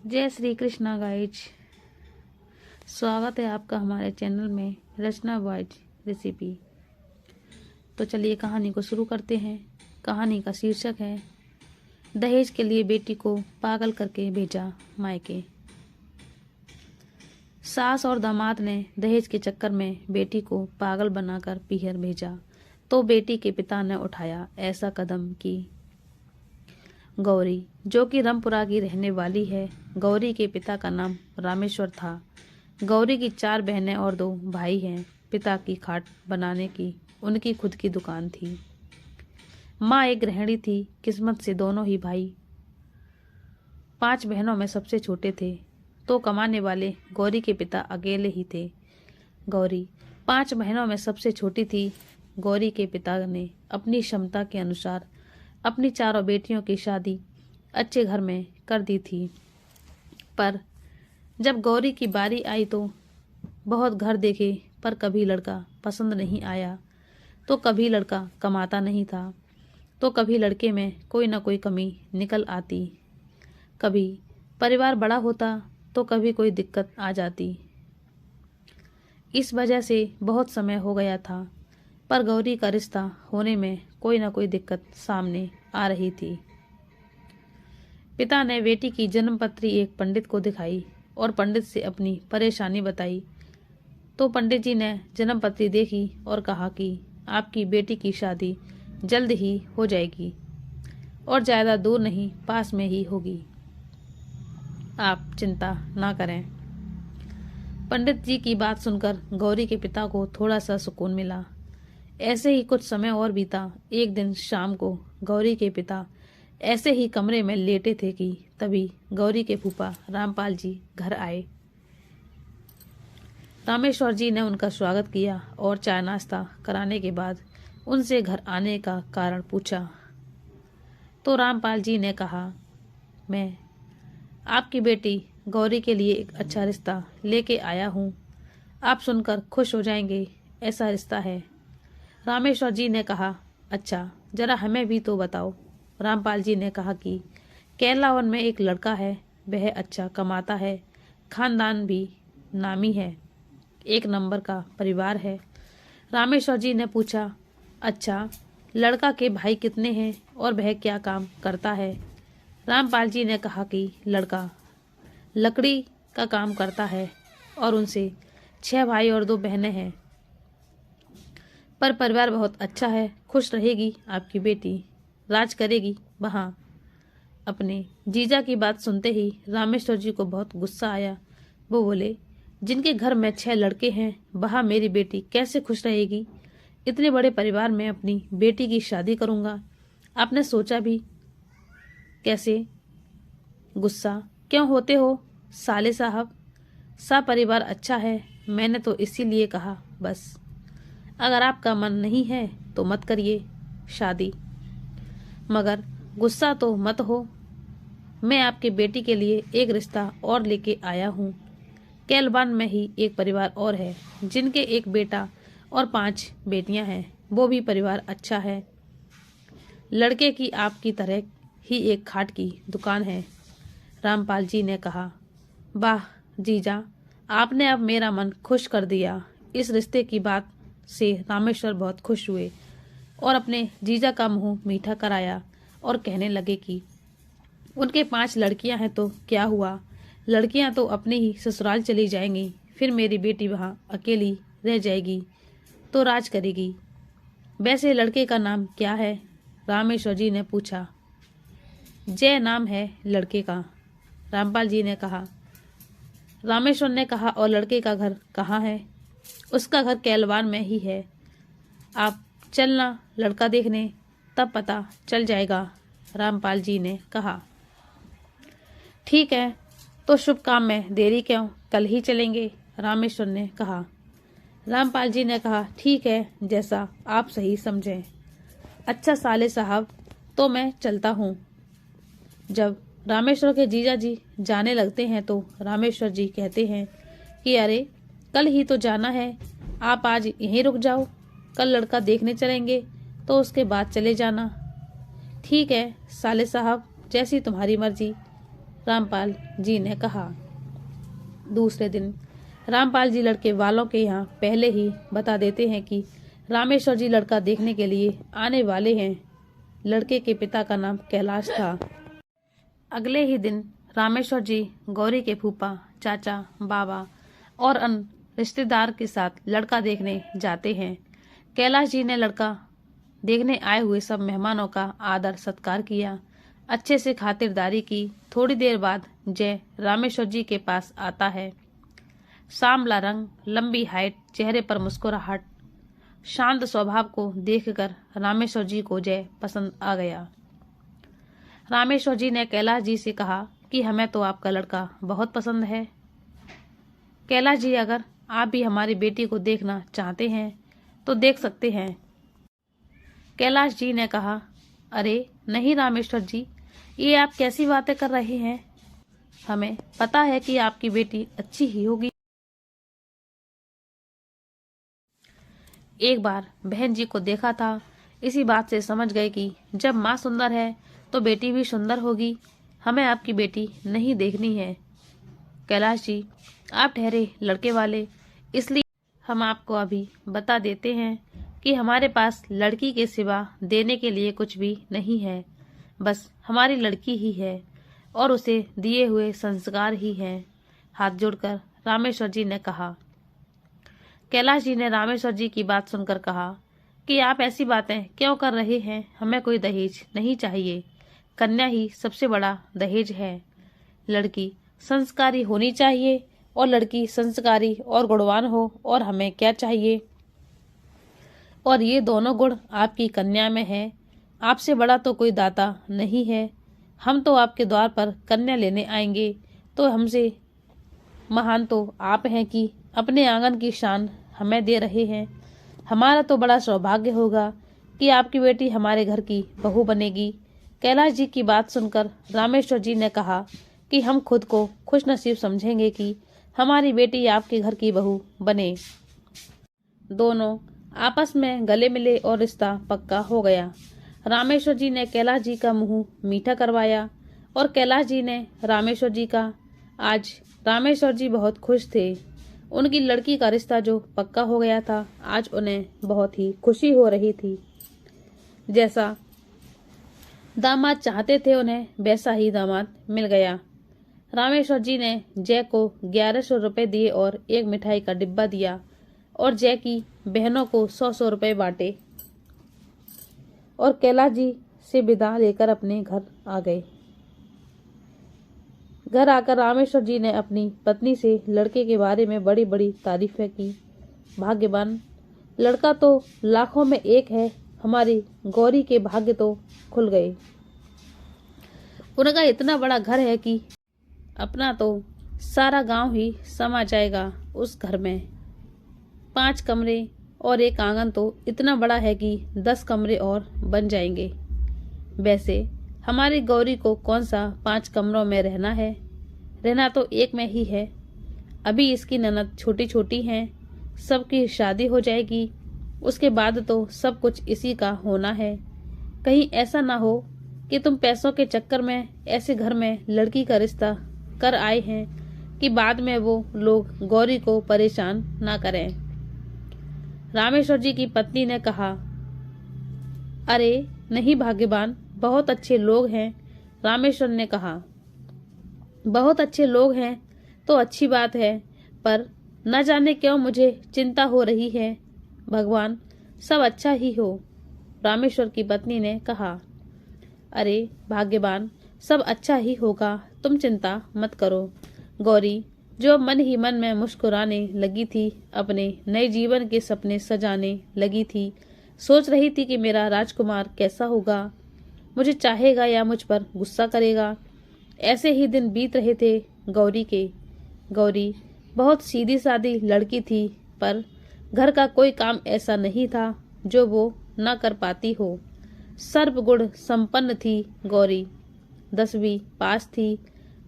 जय श्री कृष्णा गाइज। स्वागत है आपका हमारे चैनल में रचना वाइज रेसिपी। तो चलिए कहानी को शुरू करते हैं। कहानी का शीर्षक है दहेज के लिए बेटी को पागल करके भेजा मायके। सास और दामाद ने दहेज के चक्कर में बेटी को पागल बनाकर पीहर भेजा तो बेटी के पिता ने उठाया ऐसा कदम कि गौरी, जो कि रामपुरा की रहने वाली है, गौरी के पिता का नाम रामेश्वर था। गौरी की 4 बहनें और 2 भाई हैं। पिता की खाट बनाने की उनकी खुद की दुकान थी। माँ एक गृहिणी थी। किस्मत से दोनों ही भाई 5 बहनों में सबसे छोटे थे, तो कमाने वाले गौरी के पिता अकेले ही थे। गौरी 5 बहनों में सबसे छोटी थी। गौरी के पिता ने अपनी क्षमता के अनुसार अपनी 4 बेटियों की शादी अच्छे घर में कर दी थी। पर जब गौरी की बारी आई तो बहुत घर देखे, पर कभी लड़का पसंद नहीं आया। तो कभी लड़का कमाता नहीं था, तो कभी लड़के में कोई ना कोई कमी निकल आती। कभी परिवार बड़ा होता तो कभी कोई दिक्कत आ जाती। इस वजह से बहुत समय हो गया था, पर गौरी का रिश्ता होने में कोई ना कोई दिक्कत सामने आ रही थी। पिता ने बेटी की जन्मपत्री एक पंडित को दिखाई और पंडित से अपनी परेशानी बताई। तो पंडित जी ने जन्मपत्री देखी और कहा कि आपकी बेटी की शादी जल्द ही हो जाएगी और ज़्यादा दूर नहीं, पास में ही होगी। आप चिंता ना करें। पंडित जी की बात सुनकर गौरी के पिता को थोड़ा सा सुकून मिला। ऐसे ही कुछ समय और बीता। एक दिन शाम को गौरी के पिता ऐसे ही कमरे में लेटे थे कि तभी गौरी के फूफा रामपाल जी घर आए। रामेश्वर जी ने उनका स्वागत किया और चाय नाश्ता कराने के बाद उनसे घर आने का कारण पूछा। तो रामपाल जी ने कहा, मैं आपकी बेटी गौरी के लिए एक अच्छा रिश्ता लेके आया हूँ। आप सुनकर खुश हो जाएंगे, ऐसा रिश्ता है। रामेश्वर जी ने कहा, अच्छा जरा हमें भी तो बताओ। रामपाल जी ने कहा कि केरलावन में एक लड़का है, वह अच्छा कमाता है, खानदान भी नामी है, 1 नंबर का परिवार है। रामेश्वर जी ने पूछा, अच्छा लड़का के भाई कितने हैं और वह क्या काम करता है? रामपाल जी ने कहा कि लड़का लकड़ी का काम करता है और उनसे 6 भाई और 2 बहनें हैं, पर परिवार बहुत अच्छा है। खुश रहेगी आपकी बेटी, राज करेगी वहाँ। अपने जीजा की बात सुनते ही रामेश्वर जी को बहुत गुस्सा आया। वो बोले, जिनके घर में 6 लड़के हैं, वहाँ मेरी बेटी कैसे खुश रहेगी? इतने बड़े परिवार में अपनी बेटी की शादी करूँगा। आपने सोचा भी कैसे? गुस्सा क्यों होते हो साले साहब? सा परिवार अच्छा है, मैंने तो इसीलिए कहा बस। अगर आपका मन नहीं है तो मत करिए शादी, मगर गुस्सा तो मत हो। मैं आपकी बेटी के लिए एक रिश्ता और लेके आया हूँ। कैलबान में ही एक परिवार और है, जिनके 1 बेटा और 5 बेटियां हैं। वो भी परिवार अच्छा है। लड़के की आपकी तरह ही एक खाट की दुकान है। रामपाल जी ने कहा, वाह जीजा, आपने अब मेरा मन खुश कर दिया। इस रिश्ते की बात से रामेश्वर बहुत खुश हुए और अपने जीजा का मुंह मीठा कराया और कहने लगे कि उनके 5 लड़कियां हैं तो क्या हुआ? लड़कियां तो अपने ही ससुराल चली जाएंगी, फिर मेरी बेटी वहां अकेली रह जाएगी तो राज करेगी। वैसे लड़के का नाम क्या है? रामेश्वर जी ने पूछा। जय नाम है लड़के का, रामपाल जी ने कहा। रामेश्वर ने कहा, और लड़के का घर कहाँ है? उसका घर कैलवान में ही है। आप चलना लड़का देखने, तब पता चल जाएगा, रामपाल जी ने कहा। ठीक है, तो शुभ काम में देरी क्यों, कल ही चलेंगे, रामेश्वर ने कहा। रामपाल जी ने कहा, ठीक है, जैसा आप सही समझें। अच्छा साले साहब, तो मैं चलता हूँ। जब रामेश्वर के जीजा जी जाने लगते हैं तो रामेश्वर जी कहते हैं कि अरे कल ही तो जाना है, आप आज यहीं रुक जाओ, कल लड़का देखने चलेंगे तो उसके बाद चले जाना। ठीक है साले साहब, जैसी तुम्हारी मर्जी, रामपाल जी ने कहा। दूसरे दिन रामपाल जी लड़के वालों के यहाँ पहले ही बता देते हैं कि रामेश्वर जी लड़का देखने के लिए आने वाले हैं। लड़के के पिता का नाम कैलाश था। अगले ही दिन रामेश्वर जी गौरी के फूफा, चाचा, बाबा और अन्य रिश्तेदार के साथ लड़का देखने जाते हैं। कैलाश जी ने लड़का देखने आए हुए सब मेहमानों का आदर सत्कार किया, अच्छे से खातिरदारी की। थोड़ी देर बाद जय रामेश्वर जी के पास आता है। सांवला रंग, लंबी हाइट, चेहरे पर मुस्कुराहट, शांत स्वभाव को देखकर रामेश्वर जी को जय पसंद आ गया। रामेश्वर जी ने कैलाश जी से कहा कि हमें तो आपका लड़का बहुत पसंद है। कैलाश जी, अगर आप भी हमारी बेटी को देखना चाहते हैं तो देख सकते हैं। कैलाश जी ने कहा, अरे नहीं रामेश्वर जी, ये आप कैसी बातें कर रहे हैं? हमें पता है कि आपकी बेटी अच्छी ही होगी। एक बार बहन जी को देखा था, इसी बात से समझ गए कि जब माँ सुंदर है तो बेटी भी सुंदर होगी। हमें आपकी बेटी नहीं देखनी है। कैलाश जी, आप ठहरे लड़के वाले, इसलिए हम आपको अभी बता देते हैं कि हमारे पास लड़की के सिवा देने के लिए कुछ भी नहीं है। बस हमारी लड़की ही है और उसे दिए हुए संस्कार ही हैं। हाथ जोड़कर रामेश्वर जी ने कहा। कैलाश जी ने रामेश्वर जी की बात सुनकर कहा कि आप ऐसी बातें क्यों कर रहे हैं? हमें कोई दहेज नहीं चाहिए। कन्या ही सबसे बड़ा दहेज है। लड़की संस्कारी होनी चाहिए और लड़की संस्कारी और गुणवान हो, और हमें क्या चाहिए? और ये दोनों गुण आपकी कन्या में है। आपसे बड़ा तो कोई दाता नहीं है। हम तो आपके द्वार पर कन्या लेने आएंगे, तो हमसे महान तो आप हैं कि अपने आंगन की शान हमें दे रहे हैं। हमारा तो बड़ा सौभाग्य होगा कि आपकी बेटी हमारे घर की बहू बनेगी। कैलाश जी की बात सुनकर रामेश्वर जी ने कहा कि हम खुद को खुशनसीब समझेंगे कि हमारी बेटी आपके घर की बहू बने। दोनों आपस में गले मिले और रिश्ता पक्का हो गया। रामेश्वर जी ने कैलाश जी का मुंह मीठा करवाया और कैलाश जी ने रामेश्वर जी का। आज रामेश्वर जी बहुत खुश थे। उनकी लड़की का रिश्ता जो पक्का हो गया था, आज उन्हें बहुत ही खुशी हो रही थी। जैसा दामाद चाहते थे उन्हें वैसा ही दामाद मिल गया। रामेश्वर जी ने जय को 1100 रुपए दिए और एक मिठाई का डिब्बा दिया और जय की बहनों को 100-100 रुपए बांटे और कैलाश जी से विदा लेकर अपने घर आ गए। घर आकर रामेश्वर जी ने अपनी पत्नी से लड़के के बारे में बड़ी बड़ी तारीफें की। भाग्यवान लड़का तो लाखों में एक है। हमारी गौरी के भाग्य तो खुल गए। उनका इतना बड़ा घर है कि अपना तो सारा गांव ही समा जाएगा उस घर में। 5 कमरे और एक आंगन तो इतना बड़ा है कि 10 कमरे और बन जाएंगे। वैसे हमारी गौरी को कौन सा 5 कमरों में रहना है? रहना तो एक में ही है। अभी इसकी ननद छोटी छोटी हैं, सबकी शादी हो जाएगी, उसके बाद तो सब कुछ इसी का होना है। कहीं ऐसा ना हो कि तुम पैसों के चक्कर में ऐसे घर में लड़की का रिश्ता कर आए हैं कि बाद में वो लोग गौरी को परेशान ना करें। रामेश्वर जी की पत्नी ने कहा, अरे नहीं भाग्यवान, बहुत अच्छे लोग हैं। रामेश्वर ने कहा, बहुत अच्छे लोग हैं तो अच्छी बात है, पर न जाने क्यों मुझे चिंता हो रही है। भगवान सब अच्छा ही हो। रामेश्वर की पत्नी ने कहा, अरे भाग्यवान, सब अच्छा ही होगा, तुम चिंता मत करो। गौरी जो मन ही मन में मुस्कुराने लगी थी, अपने नए जीवन के सपने सजाने लगी थी, सोच रही थी कि मेरा राजकुमार कैसा होगा, मुझे चाहेगा या मुझ पर गुस्सा करेगा। ऐसे ही दिन बीत रहे थे गौरी के। गौरी बहुत सीधी सादी लड़की थी, पर घर का कोई काम ऐसा नहीं था जो वो न कर पाती हो। सर्वगुण संपन्न थी गौरी। 10वीं पास थी,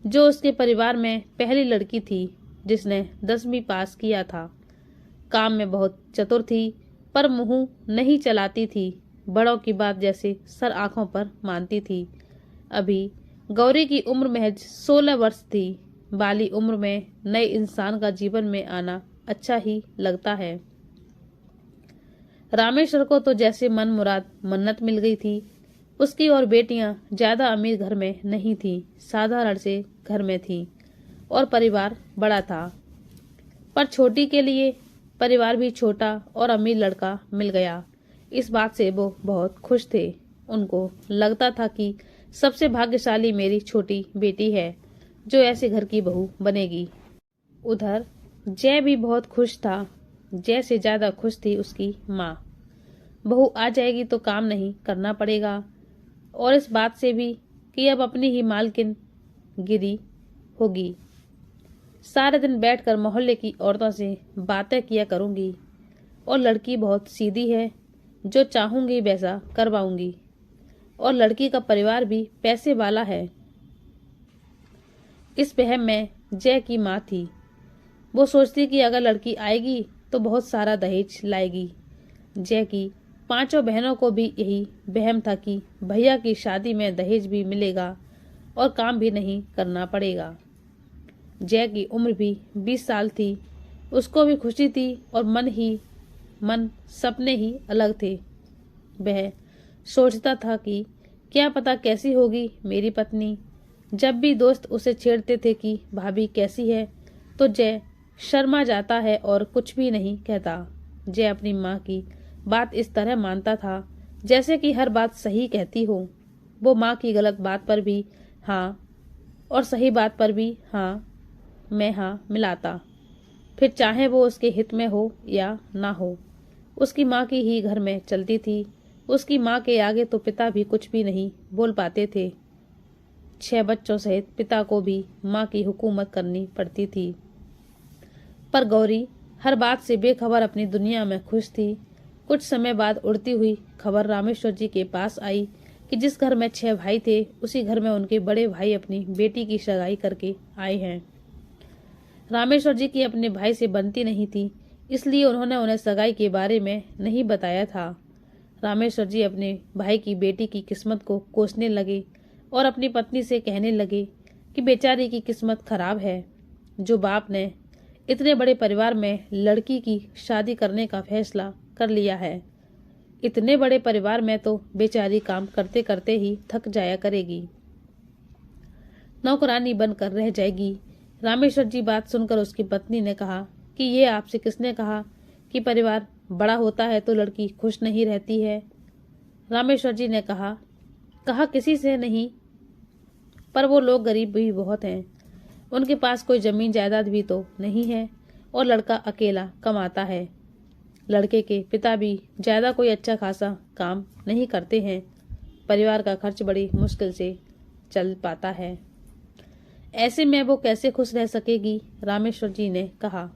जो उसके परिवार में पहली लड़की थी जिसने 10वीं पास किया था। काम में बहुत चतुर थी, पर मुंह नहीं चलाती थी। बड़ों की बात जैसे सर आंखों पर मानती थी। अभी गौरी की उम्र महज 16 वर्ष थी। बाली उम्र में नए इंसान का जीवन में आना अच्छा ही लगता है। रामेश्वर को तो जैसे मन मुराद मन्नत मिल गई थी। उसकी और बेटियां ज्यादा अमीर घर में नहीं थी, साधारण से घर में थी और परिवार बड़ा था। पर छोटी के लिए परिवार भी छोटा और अमीर लड़का मिल गया। इस बात से वो बहुत खुश थे। उनको लगता था कि सबसे भाग्यशाली मेरी छोटी बेटी है जो ऐसे घर की बहू बनेगी। उधर जय भी बहुत खुश था। जय से ज्यादा खुश थी उसकी माँ। बहू आ जाएगी तो काम नहीं करना पड़ेगा, और इस बात से भी कि अब अपनी ही मालकिन गिरी होगी। सारे दिन बैठकर मोहल्ले की औरतों से बातें किया करूंगी, और लड़की बहुत सीधी है, जो चाहूंगी वैसा करवाऊंगी, और लड़की का परिवार भी पैसे वाला है। इस वहम में जय की माँ थी। वो सोचती कि अगर लड़की आएगी तो बहुत सारा दहेज लाएगी। जय की 5 बहनों को भी यही वहम था कि भैया की शादी में दहेज भी मिलेगा और काम भी नहीं करना पड़ेगा। जय की उम्र भी 20 साल थी। उसको भी खुशी थी और मन सपने ही अलग थे। वह सोचता था कि क्या पता कैसी होगी मेरी पत्नी। जब भी दोस्त उसे छेड़ते थे कि भाभी कैसी है, तो जय शर्मा जाता है और कुछ भी नहीं कहता। जय अपनी माँ की बात इस तरह मानता था जैसे कि हर बात सही कहती हो। वो माँ की गलत बात पर भी हाँ और सही बात पर भी हाँ में हाँ मिलाता, फिर चाहे वो उसके हित में हो या ना हो। उसकी माँ की ही घर में चलती थी। उसकी माँ के आगे तो पिता भी कुछ भी नहीं बोल पाते थे। 6 बच्चों सहित पिता को भी माँ की हुकूमत करनी पड़ती थी। पर गौरी हर बात से बेखबर अपनी दुनिया में खुश थी। कुछ समय बाद उड़ती हुई खबर रामेश्वर जी के पास आई कि जिस घर में 6 भाई थे, उसी घर में उनके बड़े भाई अपनी बेटी की सगाई करके आए हैं। रामेश्वर जी की अपने भाई से बनती नहीं थी, इसलिए उन्होंने उन्हें सगाई के बारे में नहीं बताया था। रामेश्वर जी अपने भाई की बेटी की किस्मत को कोसने लगे और अपनी पत्नी से कहने लगे कि बेचारी की किस्मत खराब है, जो बाप ने इतने बड़े परिवार में लड़की की शादी करने का फैसला कर लिया है। इतने बड़े परिवार में तो बेचारी काम करते करते ही थक जाया करेगी, नौकरानी बनकर रह जाएगी। रामेश्वर जी बात सुनकर उसकी पत्नी ने कहा कि ये आपसे किसने कहा कि परिवार बड़ा होता है तो लड़की खुश नहीं रहती है। रामेश्वर जी ने कहा किसी से नहीं, पर वो लोग गरीब भी बहुत हैं। उनके पास कोई जमीन जायदाद भी तो नहीं है और लड़का अकेला कमाता है। लड़के के पिता भी ज्यादा कोई अच्छा खासा काम नहीं करते हैं। परिवार का खर्च बड़ी मुश्किल से चल पाता है। ऐसे में वो कैसे खुश रह सकेगी, रामेश्वर जी ने कहा।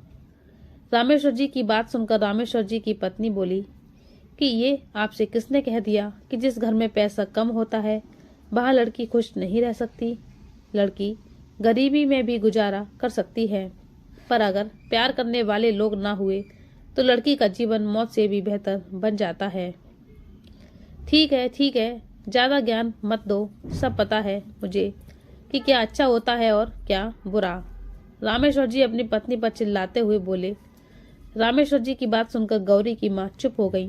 रामेश्वर जी की बात सुनकर रामेश्वर जी की पत्नी बोली कि ये आपसे किसने कह दिया कि जिस घर में पैसा कम होता है वहां लड़की खुश नहीं रह सकती। लड़की गरीबी में भी गुजारा कर सकती है, पर अगर प्यार करने वाले लोग ना हुए तो लड़की का जीवन मौत से भी बेहतर बन जाता है। ठीक है, ज्यादा ज्ञान मत दो, सब पता है मुझे कि क्या अच्छा होता है और क्या बुरा। रामेश्वर जी अपनी पत्नी पर चिल्लाते हुए बोले। रामेश्वर जी की बात सुनकर गौरी की माँ चुप हो गई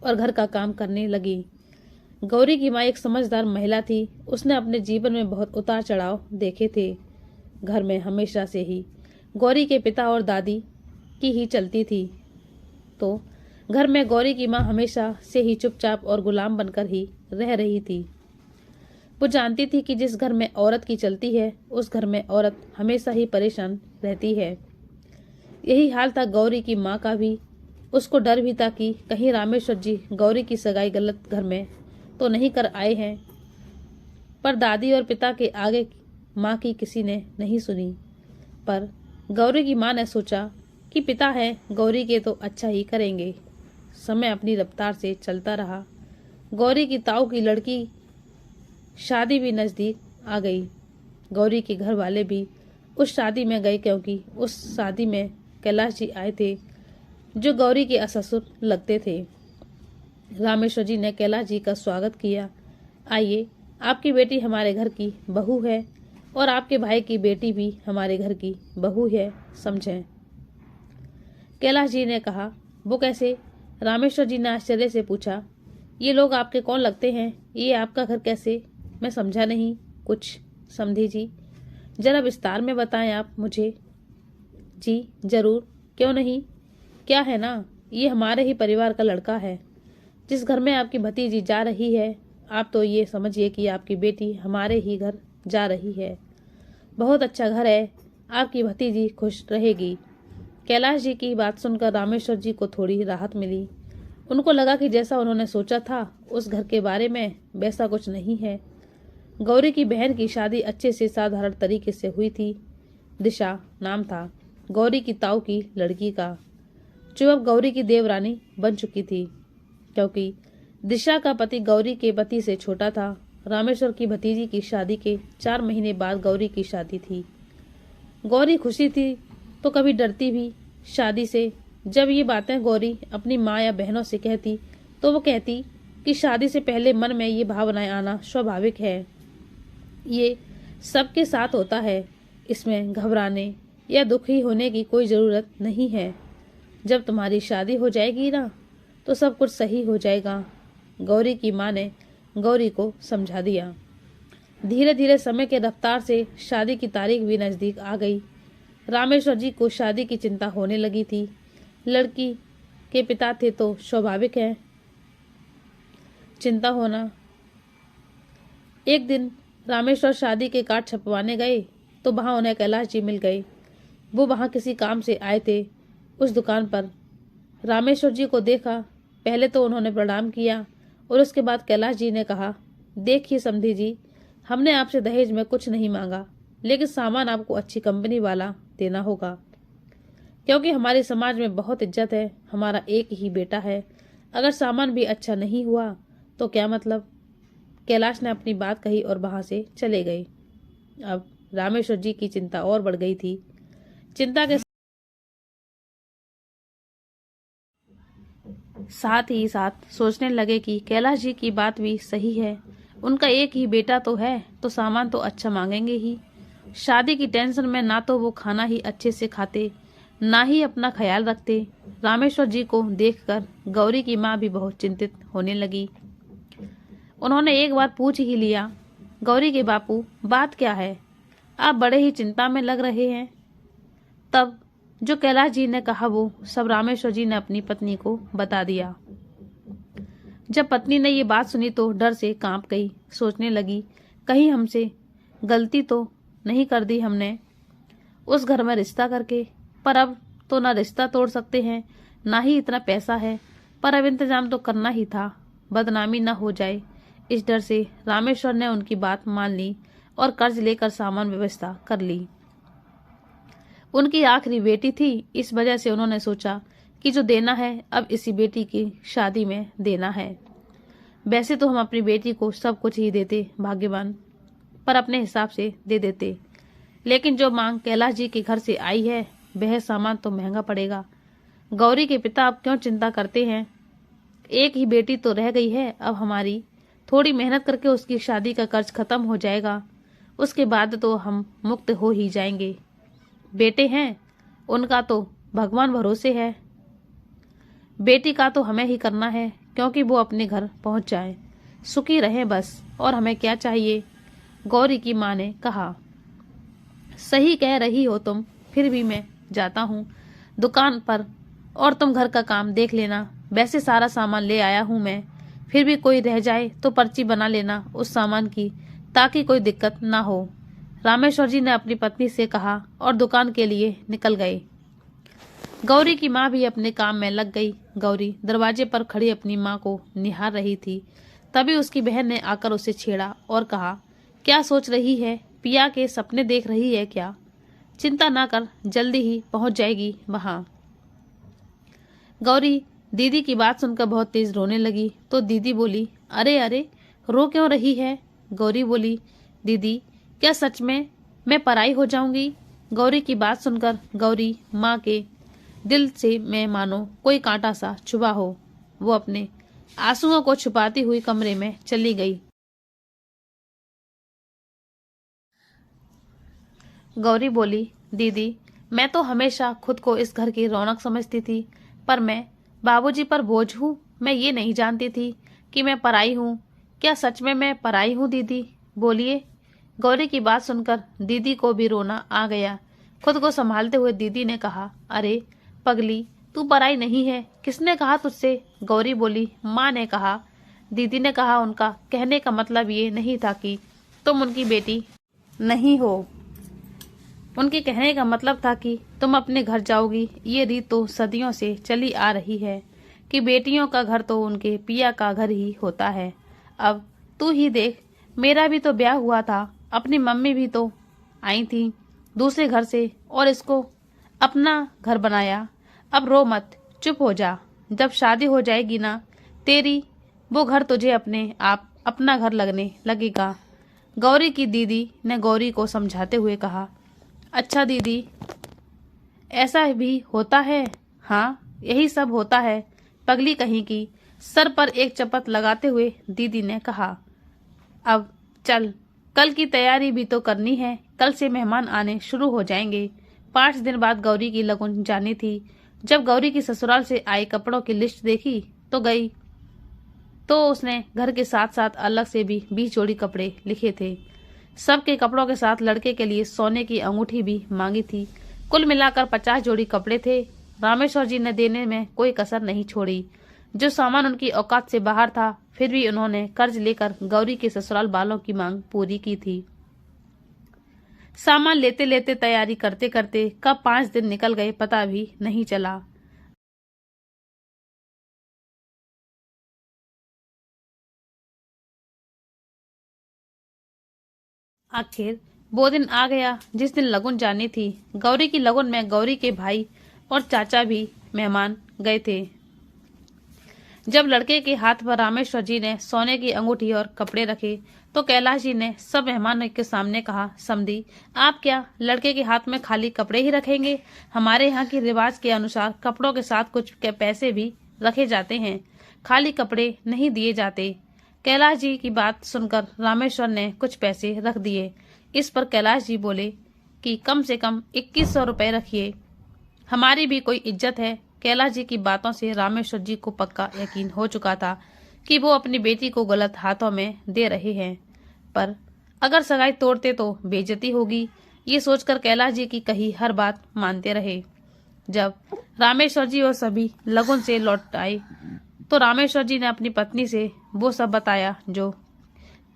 और घर का काम करने लगी। गौरी की माँ एक समझदार महिला थी। उसने अपने जीवन में बहुत उतार चढ़ाव देखे थे। घर में हमेशा से ही गौरी के पिता और दादी की ही चलती थी, तो घर में गौरी की माँ हमेशा से ही चुपचाप और गुलाम बनकर ही रह रही थी। वो जानती थी कि जिस घर में औरत की चलती है उस घर में औरत हमेशा ही परेशान रहती है। यही हाल था गौरी की माँ का भी। उसको डर भी था कि कहीं रामेश्वर जी गौरी की सगाई गलत घर में तो नहीं कर आए हैं। पर दादी और पिता के आगे माँ की किसी ने नहीं सुनी। पर गौरी की माँ ने सोचा कि पिता है गौरी के तो अच्छा ही करेंगे। समय अपनी रफ्तार से चलता रहा। गौरी की ताऊ की लड़की शादी भी नजदीक आ गई। गौरी के घर वाले भी उस शादी में गए, क्योंकि उस शादी में कैलाश जी आए थे, जो गौरी के ससुर लगते थे। रामेश्वर जी ने कैलाश जी का स्वागत किया। आइए, आपकी बेटी हमारे घर की बहू है और आपके भाई की बेटी भी हमारे घर की बहू है, समझें। कैलाश जी ने कहा, वो कैसे? रामेश्वर जी ने आश्चर्य से पूछा। ये लोग आपके कौन लगते हैं? ये आपका घर कैसे? मैं समझा नहीं कुछ, समधी जी। जरा विस्तार में बताएं आप मुझे। जी जरूर, क्यों नहीं। क्या है ना, ये हमारे ही परिवार का लड़का है। जिस घर में आपकी भतीजी जा रही है, आप तो ये समझिए कि आपकी बेटी हमारे ही घर जा रही है। बहुत अच्छा घर है, आपकी भतीजी खुश रहेगी। कैलाश जी की बात सुनकर रामेश्वर जी को थोड़ी राहत मिली। उनको लगा कि जैसा उन्होंने सोचा था उस घर के बारे में वैसा कुछ नहीं है। गौरी की बहन की शादी अच्छे से साधारण तरीके से हुई थी। दिशा नाम था गौरी की ताऊ की लड़की का, जो अब गौरी की देवरानी बन चुकी थी, क्योंकि दिशा का पति गौरी के पति से छोटा था। रामेश्वर की भतीजी की शादी के 4 महीने बाद गौरी की शादी थी। गौरी खुशी थी तो कभी डरती भी शादी से। जब ये बातें गौरी अपनी माँ या बहनों से कहती तो वो कहती कि शादी से पहले मन में ये भावनाएं आना स्वाभाविक है, ये सबके साथ होता है, इसमें घबराने या दुखी होने की कोई ज़रूरत नहीं है। जब तुम्हारी शादी हो जाएगी ना तो सब कुछ सही हो जाएगा। गौरी की माँ ने गौरी को समझा दिया। धीरे धीरे समय के रफ्तार से शादी की तारीख भी नज़दीक आ गई। रामेश्वर जी को शादी की चिंता होने लगी थी। लड़की के पिता थे तो स्वाभाविक है चिंता होना। एक दिन रामेश्वर शादी के कार्ड छपवाने गए तो वहां उन्हें कैलाश जी मिल गए। वो वहां किसी काम से आए थे। उस दुकान पर रामेश्वर जी को देखा। पहले तो उन्होंने प्रणाम किया और उसके बाद कैलाश जी ने कहा, देखिए समधी जी, हमने आपसे दहेज में कुछ नहीं मांगा, लेकिन सामान आपको अच्छी कंपनी वाला देना होगा, क्योंकि हमारे समाज में बहुत इज्जत है। हमारा एक ही बेटा है, अगर सामान भी अच्छा नहीं हुआ तो क्या मतलब। कैलाश ने अपनी बात कही और वहां से चले गए। अब रामेश्वर जी की चिंता और बढ़ गई थी। चिंता के साथ ही साथ सोचने लगे कि कैलाश जी की बात भी सही है। उनका एक ही बेटा तो है तो सामान तो अच्छा मांगेंगे ही। शादी की टेंशन में ना तो वो खाना ही अच्छे से खाते, ना ही अपना ख्याल रखते। रामेश्वर जी को देखकर गौरी की माँ भी बहुत चिंतित होने लगी। उन्होंने एक बार पूछ ही लिया, गौरी के बापू, बात क्या है? आप बड़े ही चिंता में लग रहे हैं। तब जो कैलाश जी ने कहा वो सब रामेश्वर जी ने अपनी पत्नी को बता दिया। जब पत्नी ने ये बात सुनी तो डर से कांप गई। सोचने लगी, कहीं हमसे गलती तो नहीं कर दी हमने उस घर में रिश्ता करके। पर अब तो ना रिश्ता तोड़ सकते हैं, ना ही इतना पैसा है, पर अब इंतजाम तो करना ही था, बदनामी ना हो जाए। इस डर से रामेश्वर ने उनकी बात मान ली और कर्ज लेकर सामान व्यवस्था कर ली। उनकी आखिरी बेटी थी, इस वजह से उन्होंने सोचा कि जो देना है अब इसी बेटी की शादी में देना है। वैसे तो हम अपनी बेटी को सब कुछ ही देते भाग्यवान, पर अपने हिसाब से दे देते, लेकिन जो मांग कैलाश जी के घर से आई है वह सामान तो महंगा पड़ेगा। गौरी के पिता अब क्यों चिंता करते हैं, एक ही बेटी तो रह गई है अब हमारी, थोड़ी मेहनत करके उसकी शादी का कर्ज खत्म हो जाएगा, उसके बाद तो हम मुक्त हो ही जाएंगे। बेटे हैं उनका तो भगवान भरोसे है, बेटी का तो हमें ही करना है, क्योंकि वो अपने घर पहुंच जाए, सुखी रहे बस, और हमें क्या चाहिए। गौरी की माँ ने कहा, सही कह रही हो तुम, फिर भी मैं जाता हूँ दुकान पर और तुम घर का काम देख लेना। वैसे सारा सामान ले आया हूँ मैं, फिर भी कोई रह जाए तो पर्ची बना लेना उस सामान की, ताकि कोई दिक्कत ना हो। रामेश्वर जी ने अपनी पत्नी से कहा और दुकान के लिए निकल गए। गौरी की माँ भी अपने काम में लग गई। गौरी दरवाजे पर खड़ी अपनी माँ को निहार रही थी। तभी उसकी बहन ने आकर उसे छेड़ा और कहा, क्या सोच रही है, पिया के सपने देख रही है क्या? चिंता ना कर, जल्दी ही पहुंच जाएगी वहां। गौरी दीदी की बात सुनकर बहुत तेज रोने लगी तो दीदी बोली, अरे अरे रो क्यों रही है? गौरी बोली, दीदी क्या सच में मैं पराई हो जाऊंगी? गौरी की बात सुनकर गौरी माँ के दिल से में मानो कोई कांटा सा चुभा हो। वो अपने आंसुओं को छुपाती हुई कमरे में चली गई। गौरी बोली, दीदी मैं तो हमेशा खुद को इस घर की रौनक समझती थी, पर मैं बाबूजी पर बोझ हूँ। मैं ये नहीं जानती थी कि मैं पराई हूँ। क्या सच में मैं पराई हूँ दीदी? बोलिए। गौरी की बात सुनकर दीदी को भी रोना आ गया। खुद को संभालते हुए दीदी ने कहा, अरे पगली, तू पराई नहीं है। किसने कहा तुझसे? गौरी बोली, माँ ने कहा। दीदी ने कहा, उनका कहने का मतलब ये नहीं था कि तुम उनकी बेटी नहीं हो। उनके कहने का मतलब था कि तुम अपने घर जाओगी। ये रीत तो सदियों से चली आ रही है कि बेटियों का घर तो उनके पिया का घर ही होता है। अब तू ही देख, मेरा भी तो ब्याह हुआ था, अपनी मम्मी भी तो आई थी दूसरे घर से और इसको अपना घर बनाया। अब रो मत, चुप हो जा। जब शादी हो जाएगी ना तेरी, वो घर तुझे अपने आप अपना घर लगने लगेगा। गौरी की दीदी ने गौरी को समझाते हुए कहा, अच्छा दीदी, ऐसा भी होता है? हाँ, यही सब होता है, पगली कहीं की। सर पर एक चपत लगाते हुए दीदी ने कहा, अब चल, कल की तैयारी भी तो करनी है। कल से मेहमान आने शुरू हो जाएंगे। 5 दिन बाद गौरी की लगन जानी थी। जब गौरी की ससुराल से आई कपड़ों की लिस्ट देखी तो उसने घर के साथ साथ अलग से भी 20 जोड़ी कपड़े लिखे थे। सबके कपड़ों के साथ लड़के के लिए सोने की अंगूठी भी मांगी थी। कुल मिलाकर 50 जोड़ी कपड़े थे। रामेश्वर जी ने देने में कोई कसर नहीं छोड़ी। जो सामान उनकी औकात से बाहर था, फिर भी उन्होंने कर्ज लेकर गौरी के ससुराल वालों की मांग पूरी की थी। सामान लेते लेते, तैयारी करते करते कब 5 दिन निकल गए पता भी नहीं चला। आखिर वो दिन आ गया जिस दिन लगन जानी थी। गौरी की लगन में गौरी के भाई और चाचा भी मेहमान गए थे। जब लड़के के हाथ पर रामेश्वर जी ने सोने की अंगूठी और कपड़े रखे तो कैलाश जी ने सब मेहमानों के सामने कहा, समधी, आप क्या लड़के के हाथ में खाली कपड़े ही रखेंगे? हमारे यहाँ की रिवाज के अनुसार कपड़ों के साथ कुछ के पैसे भी रखे जाते हैं, खाली कपड़े नहीं दिए जाते। कैलाश जी की बात सुनकर रामेश्वर ने कुछ पैसे रख दिए। इस पर कैलाश जी बोले कि कम से कम 2100 रुपए रखिए, हमारी भी कोई इज्जत है। कैलाश जी की बातों से रामेश्वर जी को पक्का यकीन हो चुका था कि वो अपनी बेटी को गलत हाथों में दे रहे हैं, पर अगर सगाई तोड़ते तो बेइज्जती होगी। ये सोचकर कैलाश जी की कही हर बात मानते रहे। जब रामेश्वर जी और सभी लगन से लौट आए तो रामेश्वर जी ने अपनी पत्नी से वो सब बताया जो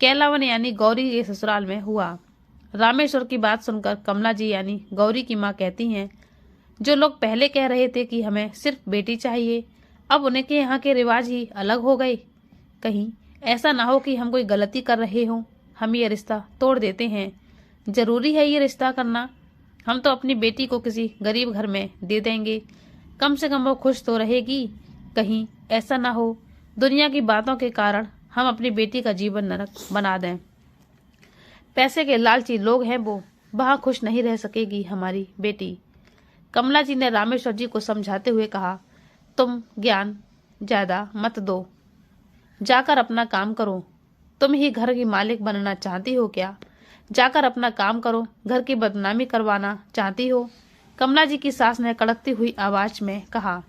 कैलावन यानी गौरी के ससुराल में हुआ। रामेश्वर की बात सुनकर कमला जी यानी गौरी की माँ कहती हैं, जो लोग पहले कह रहे थे कि हमें सिर्फ बेटी चाहिए, अब उनके यहाँ के रिवाज ही अलग हो गए। कहीं ऐसा ना हो कि हम कोई गलती कर रहे हों, हम ये रिश्ता तोड़ देते हैं। जरूरी है ये रिश्ता करना? हम तो अपनी बेटी को किसी गरीब घर में दे देंगे, कम से कम वो खुश तो रहेगी। कहीं ऐसा ना हो दुनिया की बातों के कारण हम अपनी बेटी का जीवन नरक बना दें। पैसे के लालची लोग हैं वो, वहाँ खुश नहीं रह सकेगी हमारी बेटी। कमला जी ने रामेश्वर जी को समझाते हुए कहा, तुम ज्ञान ज्यादा मत दो, जाकर अपना काम करो। तुम ही घर की मालिक बनना चाहती हो क्या? जाकर अपना काम करो, घर की बदनामी करवाना चाहती हो? कमला जी की सास ने कड़कती हुई आवाज में कहा,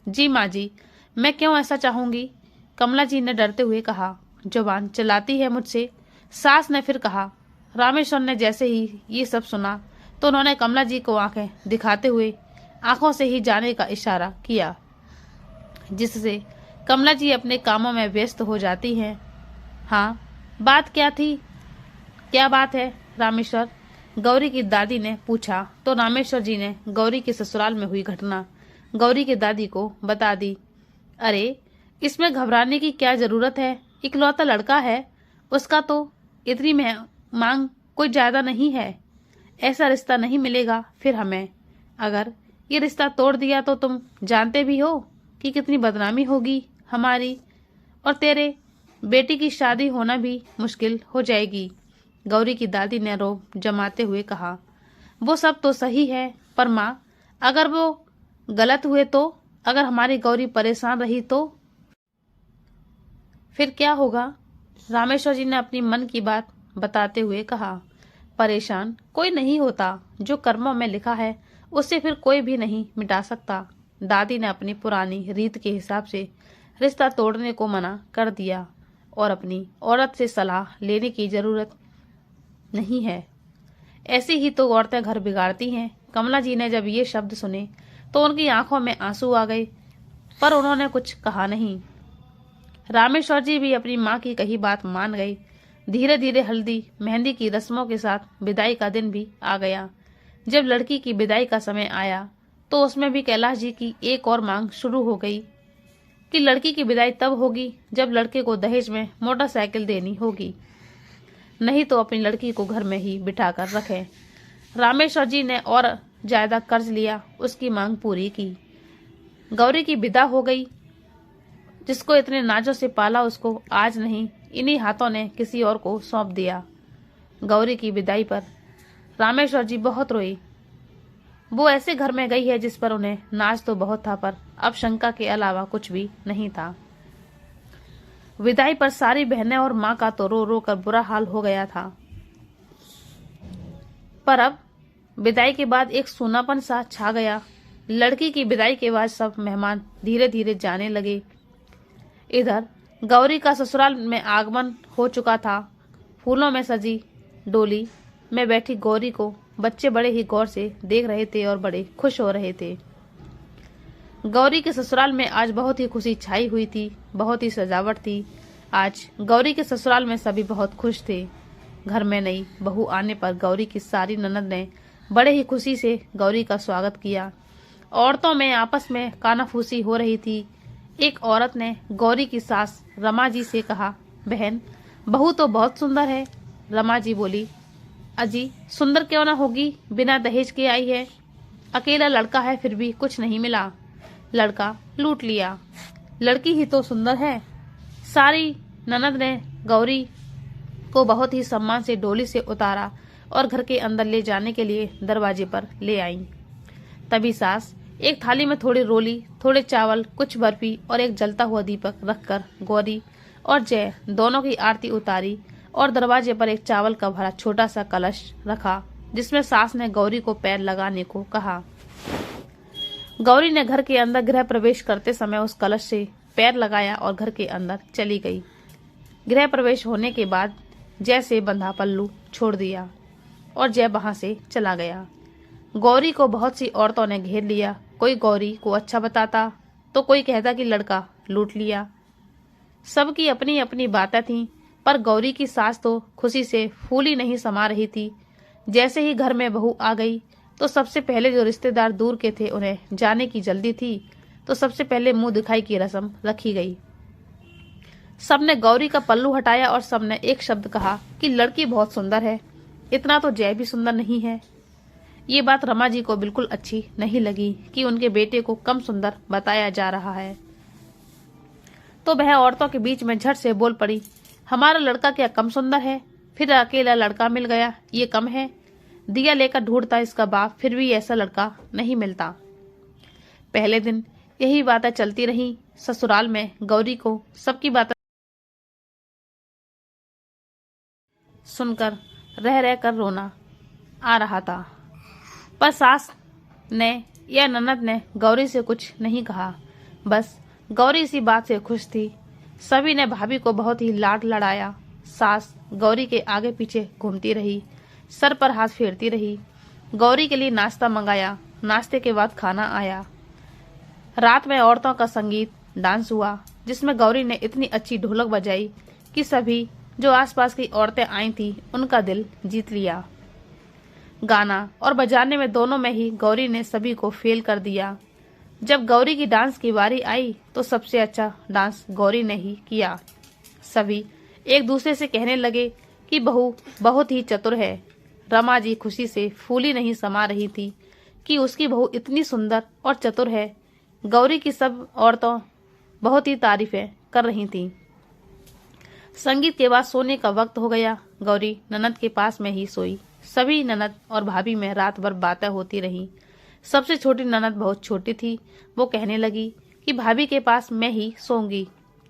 जी माँ जी, मैं क्यों ऐसा चाहूंगी? कमला जी ने डरते हुए कहा, जुबान चलाती है मुझसे। सास ने फिर कहा। रामेश्वर ने जैसे ही ये सब सुना तो उन्होंने कमला जी को आंखें दिखाते हुए आंखों से ही जाने का इशारा किया, जिससे कमला जी अपने कामों में व्यस्त हो जाती हैं। हाँ, बात क्या थी? क्या बात है रामेश्वर? गौरी की दादी ने पूछा तो रामेश्वर जी ने गौरी के ससुराल में हुई घटना गौरी की दादी को बता दी। अरे, इसमें घबराने की क्या जरूरत है? इकलौता लड़का है, उसका तो इतनी मांग कोई ज्यादा नहीं है। ऐसा रिश्ता नहीं मिलेगा फिर हमें। अगर ये रिश्ता तोड़ दिया तो तुम जानते भी हो कि कितनी बदनामी होगी हमारी, और तेरे बेटी की शादी होना भी मुश्किल हो जाएगी। गौरी की दादी ने रोब जमाते हुए कहा, वो सब तो सही है, पर माँ, अगर वो गलत हुए तो? अगर हमारी गौरी परेशान रही तो फिर क्या होगा? रामेश्वर जी ने अपनी मन की बात बताते हुए कहा। परेशान कोई नहीं होता, जो कर्मों में लिखा है उससे फिर कोई भी नहीं मिटा सकता। दादी ने अपनी पुरानी रीत के हिसाब से रिश्ता तोड़ने को मना कर दिया और अपनी औरत से सलाह लेने की जरूरत नहीं है। ऐसी ही तो औरतें घर बिगाड़ती हैं। कमला जी ने जब ये शब्द सुने तो उनकी आंखों में आंसू आ गए, पर उन्होंने कुछ कहा नहीं। रामेश्वर जी भी अपनी माँ की कही बात मान गए। धीरे धीरे हल्दी मेहंदी की रस्मों के साथ विदाई का दिन भी आ गया। जब लड़की की विदाई का समय आया तो उसमें भी कैलाश जी की एक और मांग शुरू हो गई कि लड़की की विदाई तब होगी जब लड़के को दहेज में मोटरसाइकिल देनी होगी, नहीं तो अपनी लड़की को घर में ही बिठा कर रखें। रामेश्वर जी ने और ज्यादा कर्ज लिया, उसकी मांग पूरी की। गौरी की विदा हो गई। जिसको इतने नाजों से पाला उसको आज नहीं, इन्हीं हाथों ने किसी और को सौंप दिया। गौरी की विदाई पर रामेश्वर जी बहुत रोई। वो ऐसे घर में गई है जिस पर उन्हें नाज तो बहुत था, पर अब शंका के अलावा कुछ भी नहीं था। विदाई पर सारी बहनें और माँ का तो रो रो कर बुरा हाल हो गया था, पर अब विदाई के बाद एक सूनापन सा छा गया। लड़की की विदाई के बाद सब मेहमान धीरे धीरे जाने लगे। इधर गौरी का ससुराल में आगमन हो चुका था। फूलों में सजी डोली में बैठी गौरी को बच्चे बड़े ही गौर से देख रहे थे और बड़े खुश हो रहे थे। गौरी के ससुराल में आज बहुत ही खुशी छाई हुई थी, बहुत ही सजावट थी। आज गौरी के ससुराल में सभी बहुत खुश थे। घर में नई बहू आने पर गौरी की सारी ननद ने बड़े ही खुशी से गौरी का स्वागत किया। औरतों में आपस में कानाफूसी हो रही थी। एक औरत ने गौरी की सास रमा जी से कहा, बहन बहू तो बहुत सुंदर है। रमा जी बोली, अजी सुंदर क्यों ना होगी, बिना दहेज के आई है। अकेला लड़का है फिर भी कुछ नहीं मिला, लड़का लूट लिया, लड़की ही तो सुंदर है। सारी ननद ने गौरी को बहुत ही सम्मान से डोली से उतारा और घर के अंदर ले जाने के लिए दरवाजे पर ले आई। तभी सास एक थाली में थोड़ी रोली, थोड़े चावल, कुछ बर्फी और एक जलता हुआ दीपक रखकर गौरी और जय दोनों की आरती उतारी और दरवाजे पर एक चावल का भरा छोटा सा कलश रखा, जिसमें सास ने गौरी को पैर लगाने को कहा। गौरी ने घर के अंदर गृह प्रवेश करते समय उस कलश से पैर लगाया और घर के अंदर चली गई। गृह प्रवेश होने के बाद जय से बंधा पल्लू छोड़ दिया और जय वहां से चला गया। गौरी को बहुत सी औरतों ने घेर लिया। कोई गौरी को अच्छा बताता तो कोई कहता कि लड़का लूट लिया। सबकी अपनी अपनी बातें थीं, पर गौरी की सास तो खुशी से फूली नहीं समा रही थी। जैसे ही घर में बहू आ गई तो सबसे पहले जो रिश्तेदार दूर के थे उन्हें जाने की जल्दी थी, तो सबसे पहले मुंह दिखाई की रस्म रखी गई। सबने गौरी का पल्लू हटाया और सबने एक शब्द कहा कि लड़की बहुत सुंदर है, इतना तो जय भी सुंदर नहीं है। ये बात रमा जी को बिल्कुल अच्छी नहीं लगी कि उनके बेटे को कम सुंदर बताया जा रहा है, तो वह औरतों के बीच में झट से बोल पड़ी, हमारा लड़का क्या कम सुंदर है, फिर अकेला लड़का मिल गया, ये कम है। दिया लेकर ढूंढता इसका बाप, फिर भी ऐसा लड़का नहीं मिलता। पहले दिन यही बातें चलती रही। ससुराल में गौरी को सबकी बातें सुनकर रह रह कर रोना आ रहा था, पर सास ने या ननद ने गौरी से कुछ नहीं कहा। बस गौरी इसी बात से खुश थी। सभी ने भाभी को बहुत ही लाड लड़ाया। सास गौरी के आगे पीछे घूमती रही, सर पर हाथ फेरती रही। गौरी के लिए नाश्ता मंगाया, नाश्ते के बाद खाना आया। रात में औरतों का संगीत डांस हुआ, जिसमें गौरी ने इतनी अच्छी ढोलक बजाई कि सभी जो आसपास की औरतें आई थी उनका दिल जीत लिया। गाना और बजाने में दोनों में ही गौरी ने सभी को फेल कर दिया। जब गौरी की डांस की बारी आई तो सबसे अच्छा डांस गौरी ने ही किया। सभी एक दूसरे से कहने लगे कि बहू बहुत ही चतुर है। रमा जी खुशी से फूली नहीं समा रही थी कि उसकी बहू इतनी सुंदर और चतुर है। गौरी की सब औरतों बहुत ही तारीफें कर रही थीं। संगीत के बाद सोने का वक्त हो गया। गौरी ननद के पास में ही सोई। सभी ननद और भाभी में रात भर बातें होती रहीं। सबसे छोटी ननद बहुत छोटी थी। वो कहने लगी कि भाभी के पास मैं ही सोऊंगी।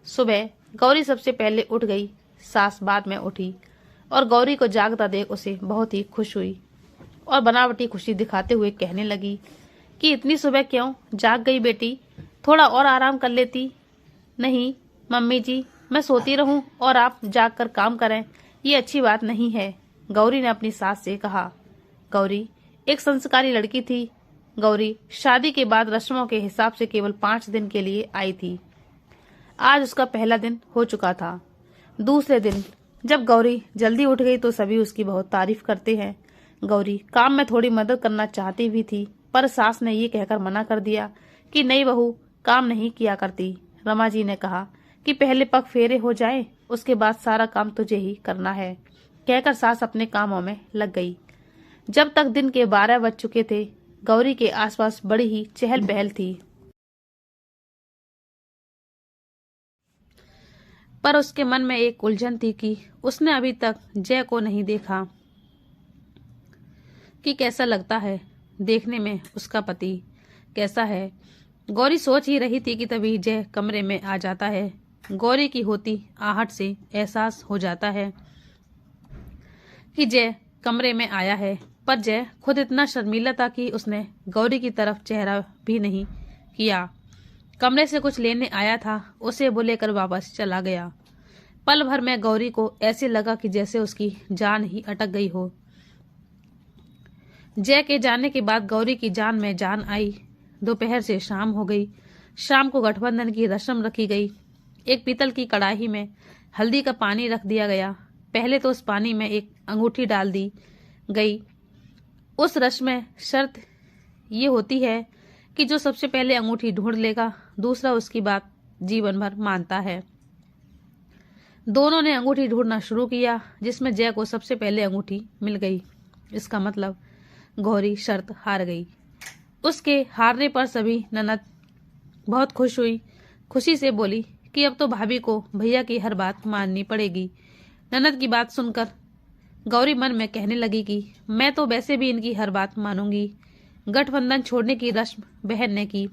सुबह गौरी सबसे पहले उठ गई, सास बाद में उठी। और गौरी को जागता देख उसे बहुत ही खुश हुई और बनावटी खुशी दिखाते हुए कहने लगी कि इतनी सुबह क्यों जाग गई बेटी, थोड़ा और आराम कर लेती। नहीं मम्मी जी, मैं सोती रहूं और आप जाग कर काम करें, ये अच्छी बात नहीं है, गौरी ने अपनी सास से कहा। गौरी एक संस्कारी लड़की थी। गौरी शादी के बाद रस्मों के हिसाब से केवल 5 दिन के लिए आई थी। आज उसका पहला दिन हो चुका था। दूसरे दिन जब गौरी जल्दी उठ गई तो सभी उसकी बहुत तारीफ करते हैं। गौरी काम में थोड़ी मदद करना चाहती भी थी, पर सास ने ये कहकर मना कर दिया कि नई बहू काम नहीं किया करती। रमा जी ने कहा कि पहले पग फेरे हो जाए, उसके बाद सारा काम तुझे ही करना है, कहकर सास अपने कामों में लग गई। जब तक दिन के 12 बज चुके थे, गौरी के आसपास बड़ी ही चहल पहल थी, पर उसके मन में एक उलझन थी कि उसने अभी तक जय को नहीं देखा कि कैसा लगता है, देखने में उसका पति कैसा है। गौरी सोच ही रही थी कि तभी जय कमरे में आ जाता है। गौरी की होती आहट से एहसास हो जाता है कि जय कमरे में आया है, पर जय खुद इतना शर्मीला था कि उसने गौरी की तरफ चेहरा भी नहीं किया। कमरे से कुछ लेने आया था, उसे वो लेकर वापस चला गया। पल भर में गौरी को ऐसे लगा कि जैसे उसकी जान ही अटक गई हो। जय के जाने के बाद गौरी की जान में जान आई। दोपहर से शाम हो गई। शाम को गठबंधन की रस्म रखी गई। एक पीतल की कड़ाही में हल्दी का पानी रख दिया गया। पहले तो उस पानी में एक अंगूठी डाल दी गई। उस रस्म में शर्त ये होती है कि जो सबसे पहले अंगूठी ढूंढ लेगा, दूसरा उसकी बात जीवन भर मानता है। दोनों ने अंगूठी ढूंढना शुरू किया, जिसमें जय को सबसे पहले अंगूठी मिल गई। इसका मतलब गौरी शर्त हार गई। उसके हारने पर सभी ननद बहुत खुश हुई। खुशी से बोली कि अब तो भाभी को भैया की हर बात माननी पड़ेगी। ननद की बात सुनकर गौरी मन में कहने लगी कि मैं तो वैसे भी इनकी हर बात मानूंगी। गठबंधन छोड़ने की रस्म बहन ने की,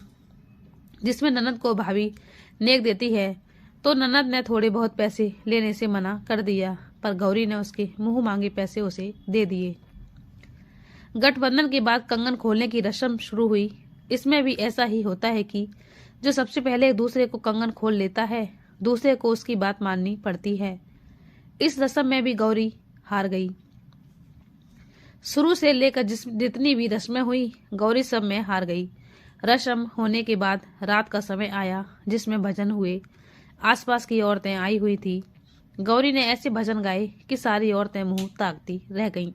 जिसमें ननद को भाभी नेक देती है, तो ननद ने थोड़े बहुत पैसे लेने से मना कर दिया, पर गौरी ने उसके मुंह मांगे पैसे उसे दे दिए। गठबंधन के बाद कंगन खोलने की रस्म शुरू हुई। इसमें भी ऐसा ही होता है कि जो सबसे पहले दूसरे को कंगन खोल लेता है, दूसरे को उसकी बात माननी पड़ती है। इस रस्म में भी गौरी हार गई। शुरू से लेकर जितनी भी रस्में हुई, गौरी सब में हार गई। रस्म होने के बाद रात का समय आया, जिसमें भजन हुए। आसपास की औरतें आई हुई थी। गौरी ने ऐसे भजन गाए कि सारी औरतें मुंह ताकती रह गईं।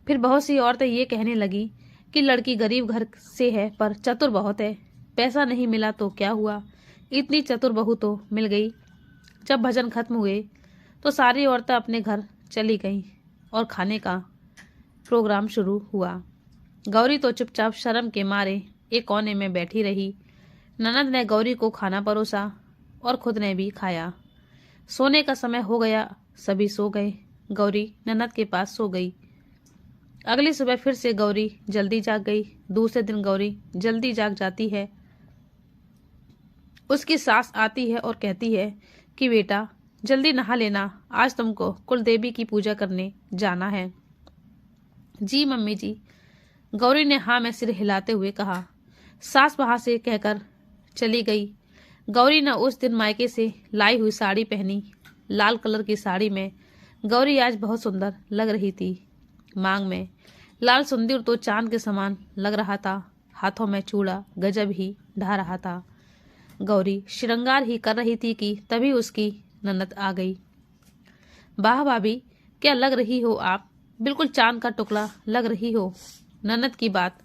फिर बहुत सी औरतें ये कहने लगी कि लड़की गरीब घर से है, पर चतुर बहुत है। पैसा नहीं मिला तो क्या हुआ, इतनी चतुर बहू तो मिल गई। जब भजन खत्म हुए तो सारी औरतें अपने घर चली गईं और खाने का प्रोग्राम शुरू हुआ। गौरी तो चुपचाप शर्म के मारे एक कोने में बैठी रही। ननद ने गौरी को खाना परोसा और खुद ने भी खाया। सोने का समय हो गया, सभी सो गए। गौरी ननद के पास सो गई। अगली सुबह फिर से गौरी जल्दी जाग गई। दूसरे दिन गौरी जल्दी जाग जाती है। उसकी सास आती है और कहती है कि बेटा जल्दी नहा लेना, आज तुमको कुल देवी की पूजा करने जाना है। जी मम्मी जी, गौरी ने हाँ में सिर हिलाते हुए कहा। सास वहां से कहकर चली गई। गौरी ने उस दिन मायके से लाई हुई साड़ी पहनी। लाल कलर की साड़ी में गौरी आज बहुत सुंदर लग रही थी। मांग में लाल सिंदूर तो चांद के समान लग रहा था। हाथों में चूड़ा गजब ही ढा रहा था। गौरी श्रृंगार ही कर रही थी कि तभी उसकी ननद आ गई। वाह भाभी, क्या लग रही हो आप, बिल्कुल चांद का टुकड़ा लग रही हो। ननद की बात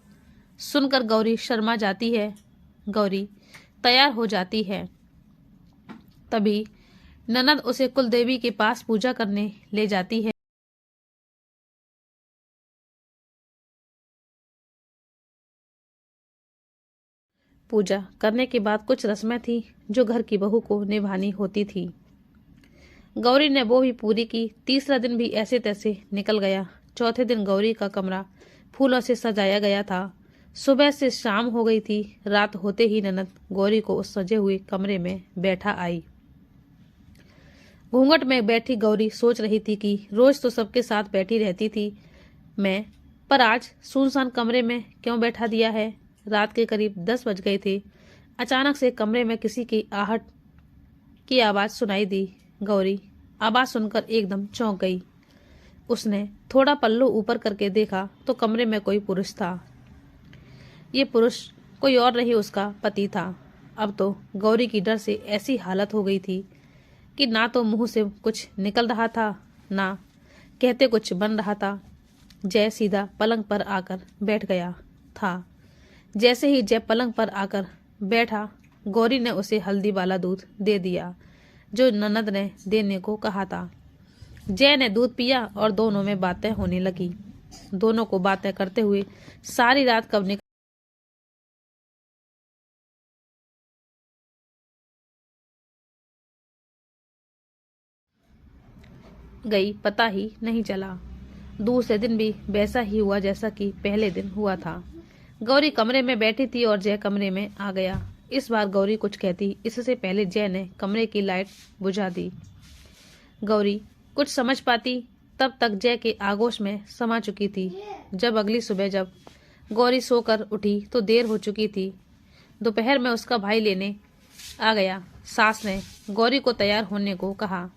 सुनकर गौरी शर्मा जाती है। गौरी तैयार हो जाती है। तभी ननद उसे कुलदेवी के पास पूजा करने ले जाती है। पूजा करने के बाद कुछ रस्में थी जो घर की बहू को निभानी होती थी। गौरी ने वो भी पूरी की। तीसरा दिन भी ऐसे तैसे निकल गया। चौथे दिन गौरी का कमरा फूलों से सजाया गया था। सुबह से शाम हो गई थी। रात होते ही ननद गौरी को उस सजे हुए कमरे में बैठा आई। घूंघट में बैठी गौरी सोच रही थी कि रोज तो सबके साथ बैठी रहती थी मैं, पर आज सुनसान कमरे में क्यों बैठा दिया है। रात के करीब 10 बज गए थे। अचानक से कमरे में किसी की आहट की आवाज सुनाई दी। गौरी आवाज सुनकर एकदम चौंक गई। उसने थोड़ा पल्लू ऊपर करके देखा तो कमरे में कोई पुरुष था। ये पुरुष कोई और नहीं, उसका पति था। अब तो गौरी की डर से ऐसी हालत हो गई थी कि ना तो मुंह से कुछ निकल रहा था, ना कहते कुछ बन रहा था। जय सीधा पलंग पर आकर बैठ गया था। जैसे ही जय पलंग पर आकर बैठा, गौरी ने उसे हल्दी वाला दूध दे दिया जो ननद ने देने को कहा था। जय ने दूध पिया और दोनों में बातें होने लगी। दोनों को बातें करते हुए सारी रात कब निकल गई पता ही नहीं चला। दूसरे दिन भी वैसा ही हुआ जैसा कि पहले दिन हुआ था। गौरी कमरे में बैठी थी और जय कमरे में आ गया। इस बार गौरी कुछ कहती इससे पहले जय ने कमरे की लाइट बुझा दी। गौरी कुछ समझ पाती तब तक जय के आगोश में समा चुकी थी। जब अगली सुबह जब गौरी सोकर उठी तो देर हो चुकी थी। दोपहर में उसका भाई लेने आ गया। सास ने गौरी को तैयार होने को कहा।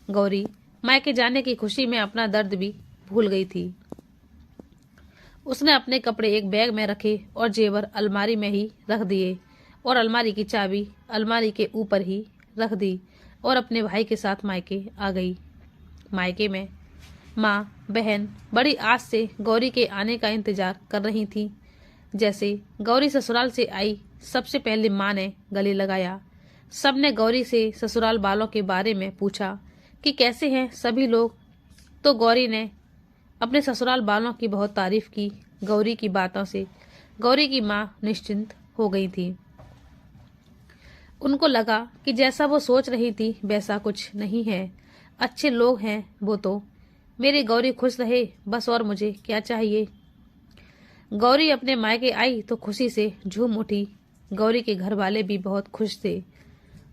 गौरी मायके जाने की खुशी में अपना दर्द भी भूल गई थी। उसने अपने कपड़े एक बैग में रखे और जेवर अलमारी में ही रख दिए और अलमारी की चाबी अलमारी के ऊपर ही रख दी और अपने भाई के साथ मायके आ गई। मायके में माँ बहन बड़ी आस से गौरी के आने का इंतजार कर रही थी। जैसे गौरी ससुराल से आई, सबसे पहले माँ ने गले लगाया। सबने गौरी से ससुराल वालों के बारे में पूछा कि कैसे हैं सभी लोग। तो गौरी ने अपने ससुराल वालों की बहुत तारीफ की। गौरी की बातों से गौरी की माँ निश्चिंत हो गई थी। उनको लगा कि जैसा वो सोच रही थी वैसा कुछ नहीं है। अच्छे लोग हैं वो तो। मेरी गौरी खुश रहे बस, और मुझे क्या चाहिए। गौरी अपने मायके आई तो खुशी से झूम उठी। गौरी के घर वाले भी बहुत खुश थे।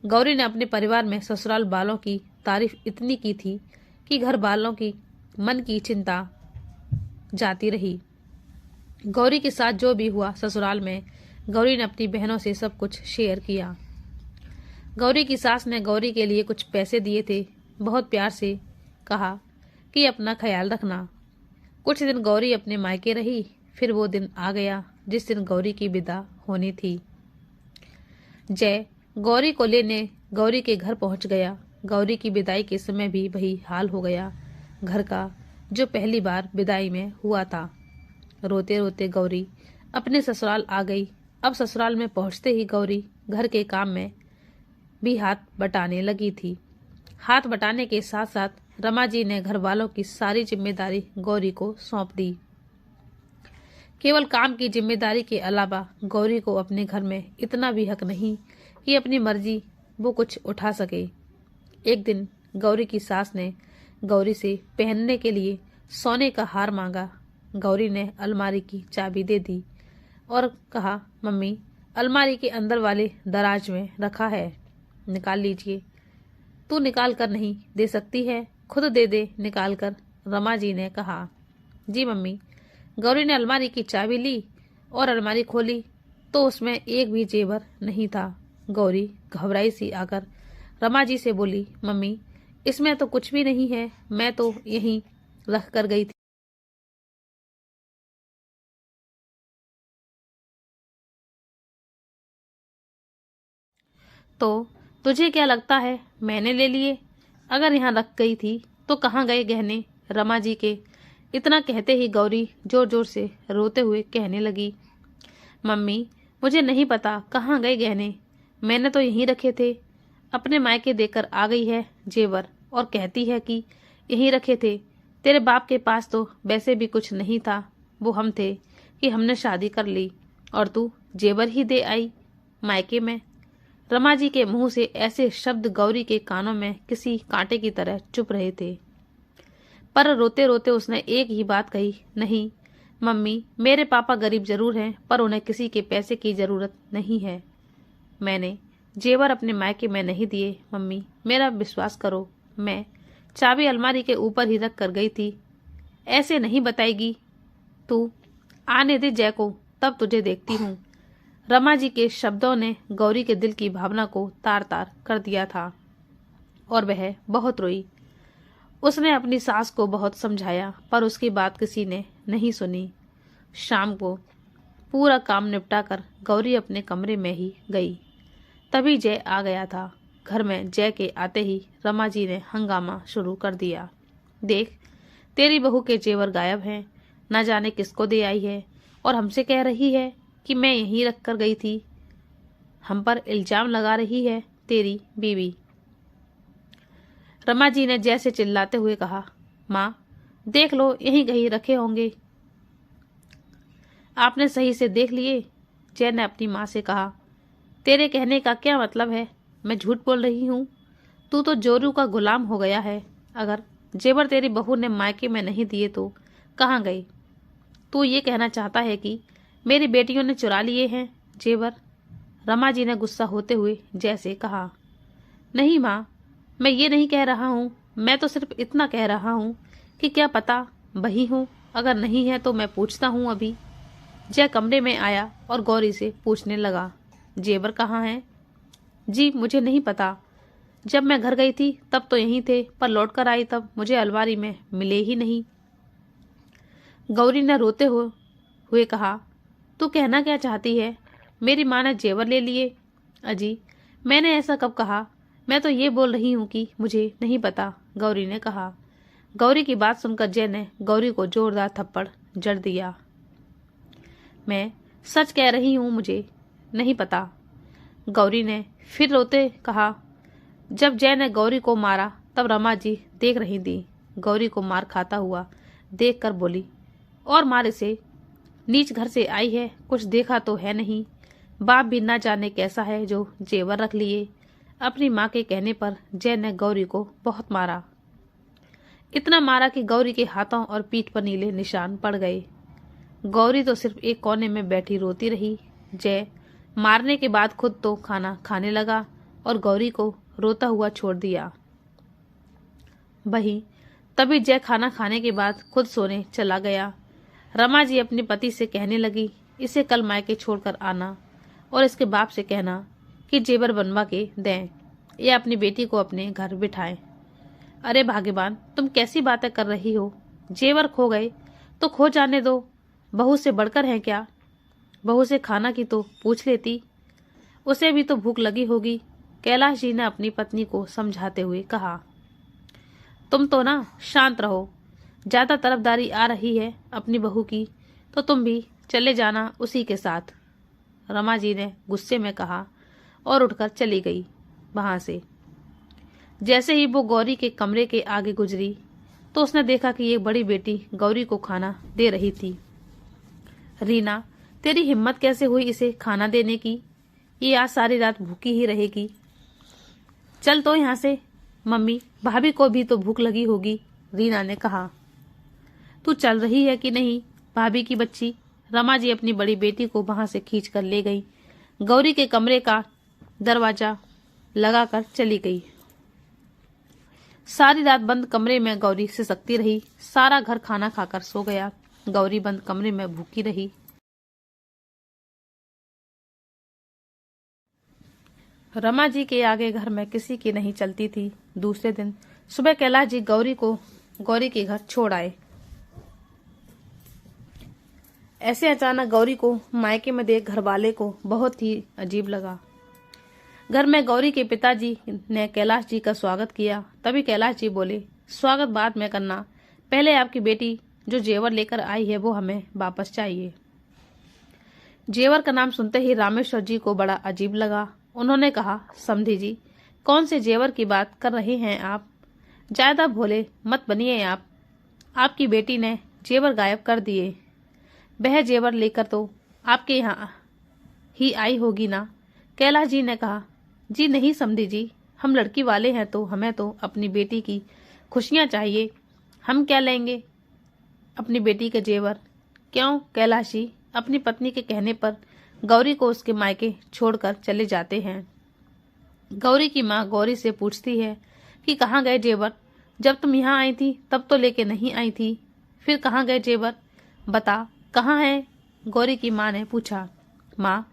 गौरी ने अपने परिवार में ससुराल वालों की तारीफ इतनी की थी कि घर वालों की मन की चिंता जाती रही। गौरी के साथ जो भी हुआ ससुराल में, गौरी ने अपनी बहनों से सब कुछ शेयर किया। गौरी की सास ने गौरी के लिए कुछ पैसे दिए थे। बहुत प्यार से कहा कि अपना ख्याल रखना। कुछ दिन गौरी अपने मायके रही। फिर वो दिन आ गया जिस दिन गौरी की विदा होनी थी। जय गौरी को लेने गौरी के घर पहुंच गया। गौरी की विदाई के समय भी वही हाल हो गया घर का जो पहली बार विदाई में हुआ था। रोते रोते गौरी अपने ससुराल आ गई। अब ससुराल में पहुंचते ही गौरी घर के काम में भी हाथ बटाने लगी थी। हाथ बटाने के साथ साथ रमा जी ने घर वालों की सारी जिम्मेदारी गौरी को सौंप दी। केवल काम की जिम्मेदारी के अलावा गौरी को अपने घर में इतना भी हक नहीं कि अपनी मर्जी वो कुछ उठा सके। एक दिन गौरी की सास ने गौरी से पहनने के लिए सोने का हार मांगा। गौरी ने अलमारी की चाबी दे दी और कहा, मम्मी अलमारी के अंदर वाले दराज में रखा है, निकाल लीजिए। तू निकाल कर नहीं दे सकती है, खुद दे दे निकाल कर, रमा जी ने कहा। जी मम्मी। गौरी ने अलमारी की चाबी ली और अलमारी खोली तो उसमें एक भी जेवर नहीं था। गौरी घबराई सी आकर रमा जी से बोली, मम्मी इसमें तो कुछ भी नहीं है, मैं तो यहीं रख कर गई थी। तो तुझे क्या लगता है मैंने ले लिए? अगर यहाँ रख गई थी तो कहाँ गए गहने रमा जी के? इतना कहते ही गौरी जोर जोर से रोते हुए कहने लगी, मम्मी मुझे नहीं पता कहाँ गए गहने, मैंने तो यहीं रखे थे। अपने मायके देकर आ गई है जेवर और कहती है कि यहीं रखे थे। तेरे बाप के पास तो वैसे भी कुछ नहीं था, वो हम थे कि हमने शादी कर ली और तू जेवर ही दे आई मायके में। रमा जी के मुंह से ऐसे शब्द गौरी के कानों में किसी कांटे की तरह चुभ रहे थे। पर रोते रोते उसने एक ही बात कही, नहीं मम्मी मेरे पापा गरीब जरूर हैं पर उन्हें किसी के पैसे की जरूरत नहीं है। मैंने जेवर अपने मायके में नहीं दिए मम्मी, मेरा विश्वास करो। मैं चाबी अलमारी के ऊपर ही रख कर गई थी। ऐसे नहीं बताएगी तू। आने दे जय को, तब तुझे देखती हूँ। रमा जी के शब्दों ने गौरी के दिल की भावना को तार तार कर दिया था और वह बहुत रोई। उसने अपनी सास को बहुत समझाया पर उसकी बात किसी ने नहीं सुनी। शाम को पूरा काम निपटा कर गौरी अपने कमरे में ही गई। तभी जय आ गया था। घर में जय के आते ही रमा जी ने हंगामा शुरू कर दिया। देख, तेरी बहू के जेवर गायब हैं, न जाने किसको दे आई है और हमसे कह रही है कि मैं यहीं रख कर गई थी। हम पर इल्जाम लगा रही है तेरी बीवी। रमा जी ने जय से चिल्लाते हुए कहा, माँ देख लो, यहीं कहीं रखे होंगे। आपने सही से देख लिए? जय ने अपनी माँ से कहा। तेरे कहने का क्या मतलब है? मैं झूठ बोल रही हूँ? तू तो जोरू का गुलाम हो गया है। अगर जेवर तेरी बहू ने मायके में नहीं दिए तो कहाँ गए? तू ये कहना चाहता है कि मेरी बेटियों ने चुरा लिए हैं जेवर? रमा जी ने गुस्सा होते हुए जय से कहा। नहीं माँ, मैं ये नहीं कह रहा हूँ। मैं तो सिर्फ इतना कह रहा हूँ कि क्या पता वही हूँ। अगर नहीं है तो मैं पूछता हूँ अभी। जय कमरे में आया और गौरी से पूछने लगा, जेवर कहाँ हैं? जी मुझे नहीं पता। जब मैं घर गई थी तब तो यहीं थे, पर लौट कर आई तब मुझे अलमारी में मिले ही नहीं। गौरी ने रोते हुए कहा, तू कहना क्या चाहती है? मेरी माँ ने जेवर ले लिए? अजी, मैंने ऐसा कब कहा? मैं तो ये बोल रही हूँ कि मुझे नहीं पता, गौरी ने कहा। गौरी की बात सुनकर जय ने गौरी को जोरदार थप्पड़ जड़ दिया। मैं सच कह रही हूँ, मुझे नहीं पता, गौरी ने फिर रोते कहा। जब जय ने गौरी को मारा तब रमा जी देख रही थी। गौरी को मार खाता हुआ देख कर बोली, और मार इसे, नीच घर से आई है, कुछ देखा तो है नहीं। बाप भी ना जाने कैसा है जो जेवर रख लिए। अपनी माँ के कहने पर जय ने गौरी को बहुत मारा। इतना मारा कि गौरी के हाथों और पीठ पर नीले निशान पड़ गए। गौरी तो सिर्फ एक कोने में बैठी रोती रही। जय मारने के बाद खुद तो खाना खाने लगा और गौरी को रोता हुआ छोड़ दिया। वही तभी जय खाना खाने के बाद खुद सोने चला गया। रमा जी अपने पति से कहने लगी, इसे कल मायके छोड़कर आना और इसके बाप से कहना कि जेवर बनवा के दें या अपनी बेटी को अपने घर बिठाएं। अरे भाग्यवान, तुम कैसी बातें कर रही हो? जेवर खो गए तो खो जाने दो, बहू से बढ़कर है क्या? बहू से खाना की तो पूछ लेती, उसे भी तो भूख लगी होगी। कैलाश जी ने अपनी पत्नी को समझाते हुए कहा। तुम तो ना शांत रहो, ज्यादा तरफदारी आ रही है अपनी बहू की तो तुम भी चले जाना उसी के साथ, रमा जी ने गुस्से में कहा और उठकर चली गई वहां से। जैसे ही वो गौरी के कमरे के आगे गुजरी तो उसने देखा कि एक बड़ी बेटी गौरी को खाना दे रही थी। रीना, तेरी हिम्मत कैसे हुई इसे खाना देने की? ये आज सारी रात भूखी ही रहेगी। चल तो यहाँ से। मम्मी, भाभी को भी तो भूख लगी होगी, रीना ने कहा। तू चल रही है कि नहीं भाभी की बच्ची? रमा जी अपनी बड़ी बेटी को वहां से खींच कर ले गई। गौरी के कमरे का दरवाजा लगाकर चली गई। सारी रात बंद कमरे में गौरी सिसकती रही। सारा घर खाना खाकर सो गया। गौरी बंद कमरे में भूखी रही। रमा जी के आगे घर में किसी की नहीं चलती थी। दूसरे दिन सुबह कैलाश जी गौरी के घर छोड़ आए। ऐसे अचानक गौरी को मायके में देख घर वाले को बहुत ही अजीब लगा। घर में गौरी के पिताजी ने कैलाश जी का स्वागत किया। तभी कैलाश जी बोले, स्वागत बाद में करना, पहले आपकी बेटी जो जेवर लेकर आई है वो हमें वापस चाहिए। जेवर का नाम सुनते ही रामेश्वर जी को बड़ा अजीब लगा। उन्होंने कहा, समधी जी, कौन से जेवर की बात कर रहे हैं आप? ज्यादा भोले मत बनिए आप। आपकी बेटी ने जेवर गायब कर दिए। वह जेवर लेकर तो आपके यहाँ ही आई होगी ना? कैलाश जी ने कहा, जी नहीं समधी जी, हम लड़की वाले हैं तो हमें तो अपनी बेटी की खुशियाँ चाहिए। हम क्या लेंगे अपनी बेटी के जेवर? क्यों कैलाश जी अपनी पत्नी के कहने पर गौरी को उसके मायके छोड़कर चले जाते हैं। गौरी की माँ गौरी से पूछती है कि कहाँ गए जेवर? जब तुम यहाँ आई थी तब तो लेके नहीं आई थी, फिर कहाँ गए जेवर? बता, कहाँ है? गौरी की माँ ने पूछा। माँ,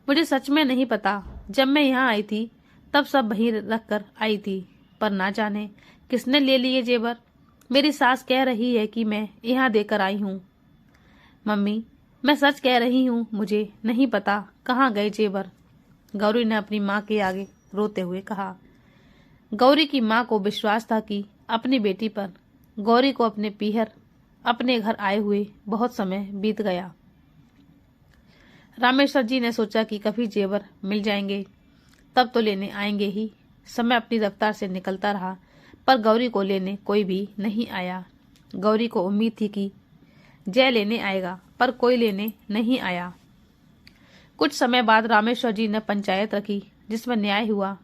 मुझे सच में नहीं पता। जब मैं यहाँ आई थी तब सब वहीं रख कर आई थी, पर ना जाने किसने ले लिए जेवर। मेरी सास कह रही है कि मैं यहाँ देकर आई हूँ। मम्मी, मैं सच कह रही हूँ, मुझे नहीं पता कहाँ गए जेवर, गौरी ने अपनी माँ के आगे रोते हुए कहा। गौरी की माँ को विश्वास था कि अपनी बेटी पर गौरी को अपने पीहर अपने घर आए हुए बहुत समय बीत गया। रामेश्वर जी ने सोचा कि कभी जेवर मिल जाएंगे तब तो लेने आएंगे ही। समय अपनी रफ्तार से निकलता रहा, पर गौरी को लेने कोई भी नहीं आया। गौरी को उम्मीद थी कि जय लेने आएगा, पर कोई लेने नहीं आया। कुछ समय बाद रामेश्वर जी ने पंचायत रखी, जिसमें न्याय हुआ।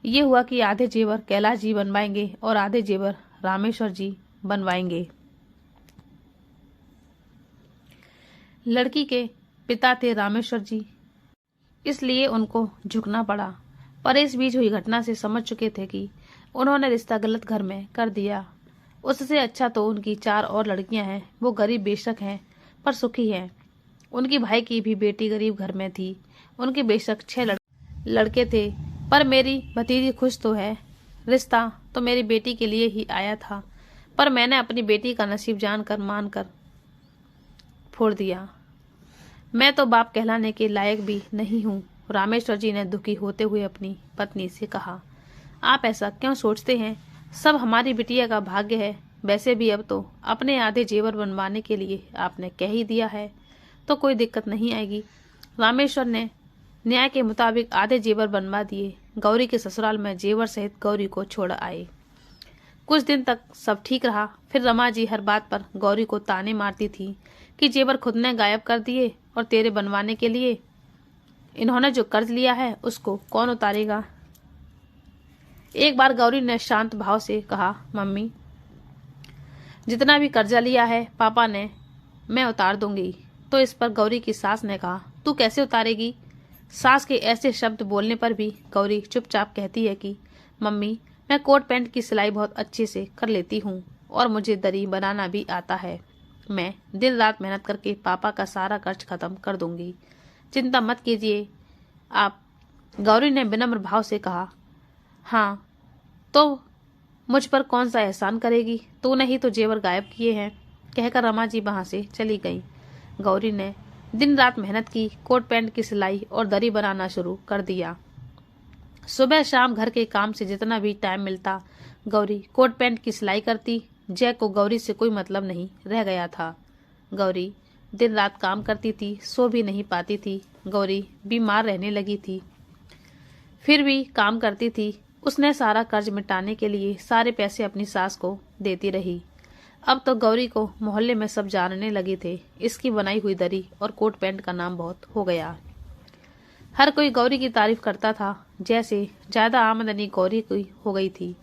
ये हुआ कि आधे जेवर कैलाश जी बनवाएंगे और आधे जेवर रामेश्वर जी बनवाएंगे। लड़की के पिता थे रामेश्वर जी, इसलिए उनको झुकना पड़ा, पर इस बीच हुई घटना से समझ चुके थे कि उन्होंने रिश्ता गलत घर में कर दिया। उससे अच्छा तो उनकी 4 और लड़कियां हैं, वो गरीब बेशक हैं पर सुखी हैं। उनकी भाई की भी बेटी गरीब घर में थी, उनके बेशक 6 लड़के थे, पर मेरी भतीजी खुश तो है। रिश्ता तो मेरी बेटी के लिए ही आया था, पर मैंने अपनी बेटी का नसीब जानकर मानकर फोड़ दिया। मैं तो बाप कहलाने के लायक भी नहीं हूँ। रामेश्वर जी ने दुखी होते हुए अपनी पत्नी से कहा। आप ऐसा क्यों सोचते हैं? सब हमारी बिटिया का भाग्य है। वैसे भी अब तो अपने आधे जेवर बनवाने के लिए आपने कह ही दिया है, तो कोई दिक्कत नहीं आएगी। रामेश्वर ने न्याय के मुताबिक आधे जेवर बनवा दिए। गौरी के ससुराल में जेवर सहित गौरी को छोड़ आए। कुछ दिन तक सब ठीक रहा। फिर रमा जी हर बात पर गौरी को ताने मारती थी कि जेवर खुद ने गायब कर दिए और तेरे बनवाने के लिए इन्होंने जो कर्ज लिया है उसको कौन उतारेगा। एक बार गौरी ने शांत भाव से कहा, मम्मी, जितना भी कर्जा लिया है पापा ने मैं उतार दूंगी। तो इस पर गौरी की सास ने कहा, तू कैसे उतारेगी? सास के ऐसे शब्द बोलने पर भी गौरी चुपचाप कहती है कि मम्मी, मैं कोट पैंट की सिलाई बहुत अच्छे से कर लेती हूँ और मुझे दरी बनाना भी आता है। मैं दिन रात मेहनत करके पापा का सारा कर्ज खत्म कर दूंगी, चिंता मत कीजिए आप। गौरी ने विनम्र भाव से कहा। हाँ, तो मुझ पर कौन सा एहसान करेगी? तूने ही तो जेवर गायब किए हैं, कहकर रमा जी वहां से चली गई। गौरी ने दिन रात मेहनत की, कोट पैंट की सिलाई और दरी बनाना शुरू कर दिया। सुबह शाम घर के काम से जितना भी टाइम मिलता गौरी कोट पैंट की सिलाई करती। जय को गौरी से कोई मतलब नहीं रह गया था। गौरी दिन रात काम करती थी, सो भी नहीं पाती थी। गौरी बीमार रहने लगी थी, फिर भी काम करती थी। उसने सारा कर्ज मिटाने के लिए सारे पैसे अपनी सास को देती रही। अब तो गौरी को मोहल्ले में सब जानने लगे थे। इसकी बनाई हुई दरी और कोट पैंट का नाम बहुत हो गया। हर कोई गौरी की तारीफ करता था। जैसे ज्यादा आमदनी गौरी की हो गई थी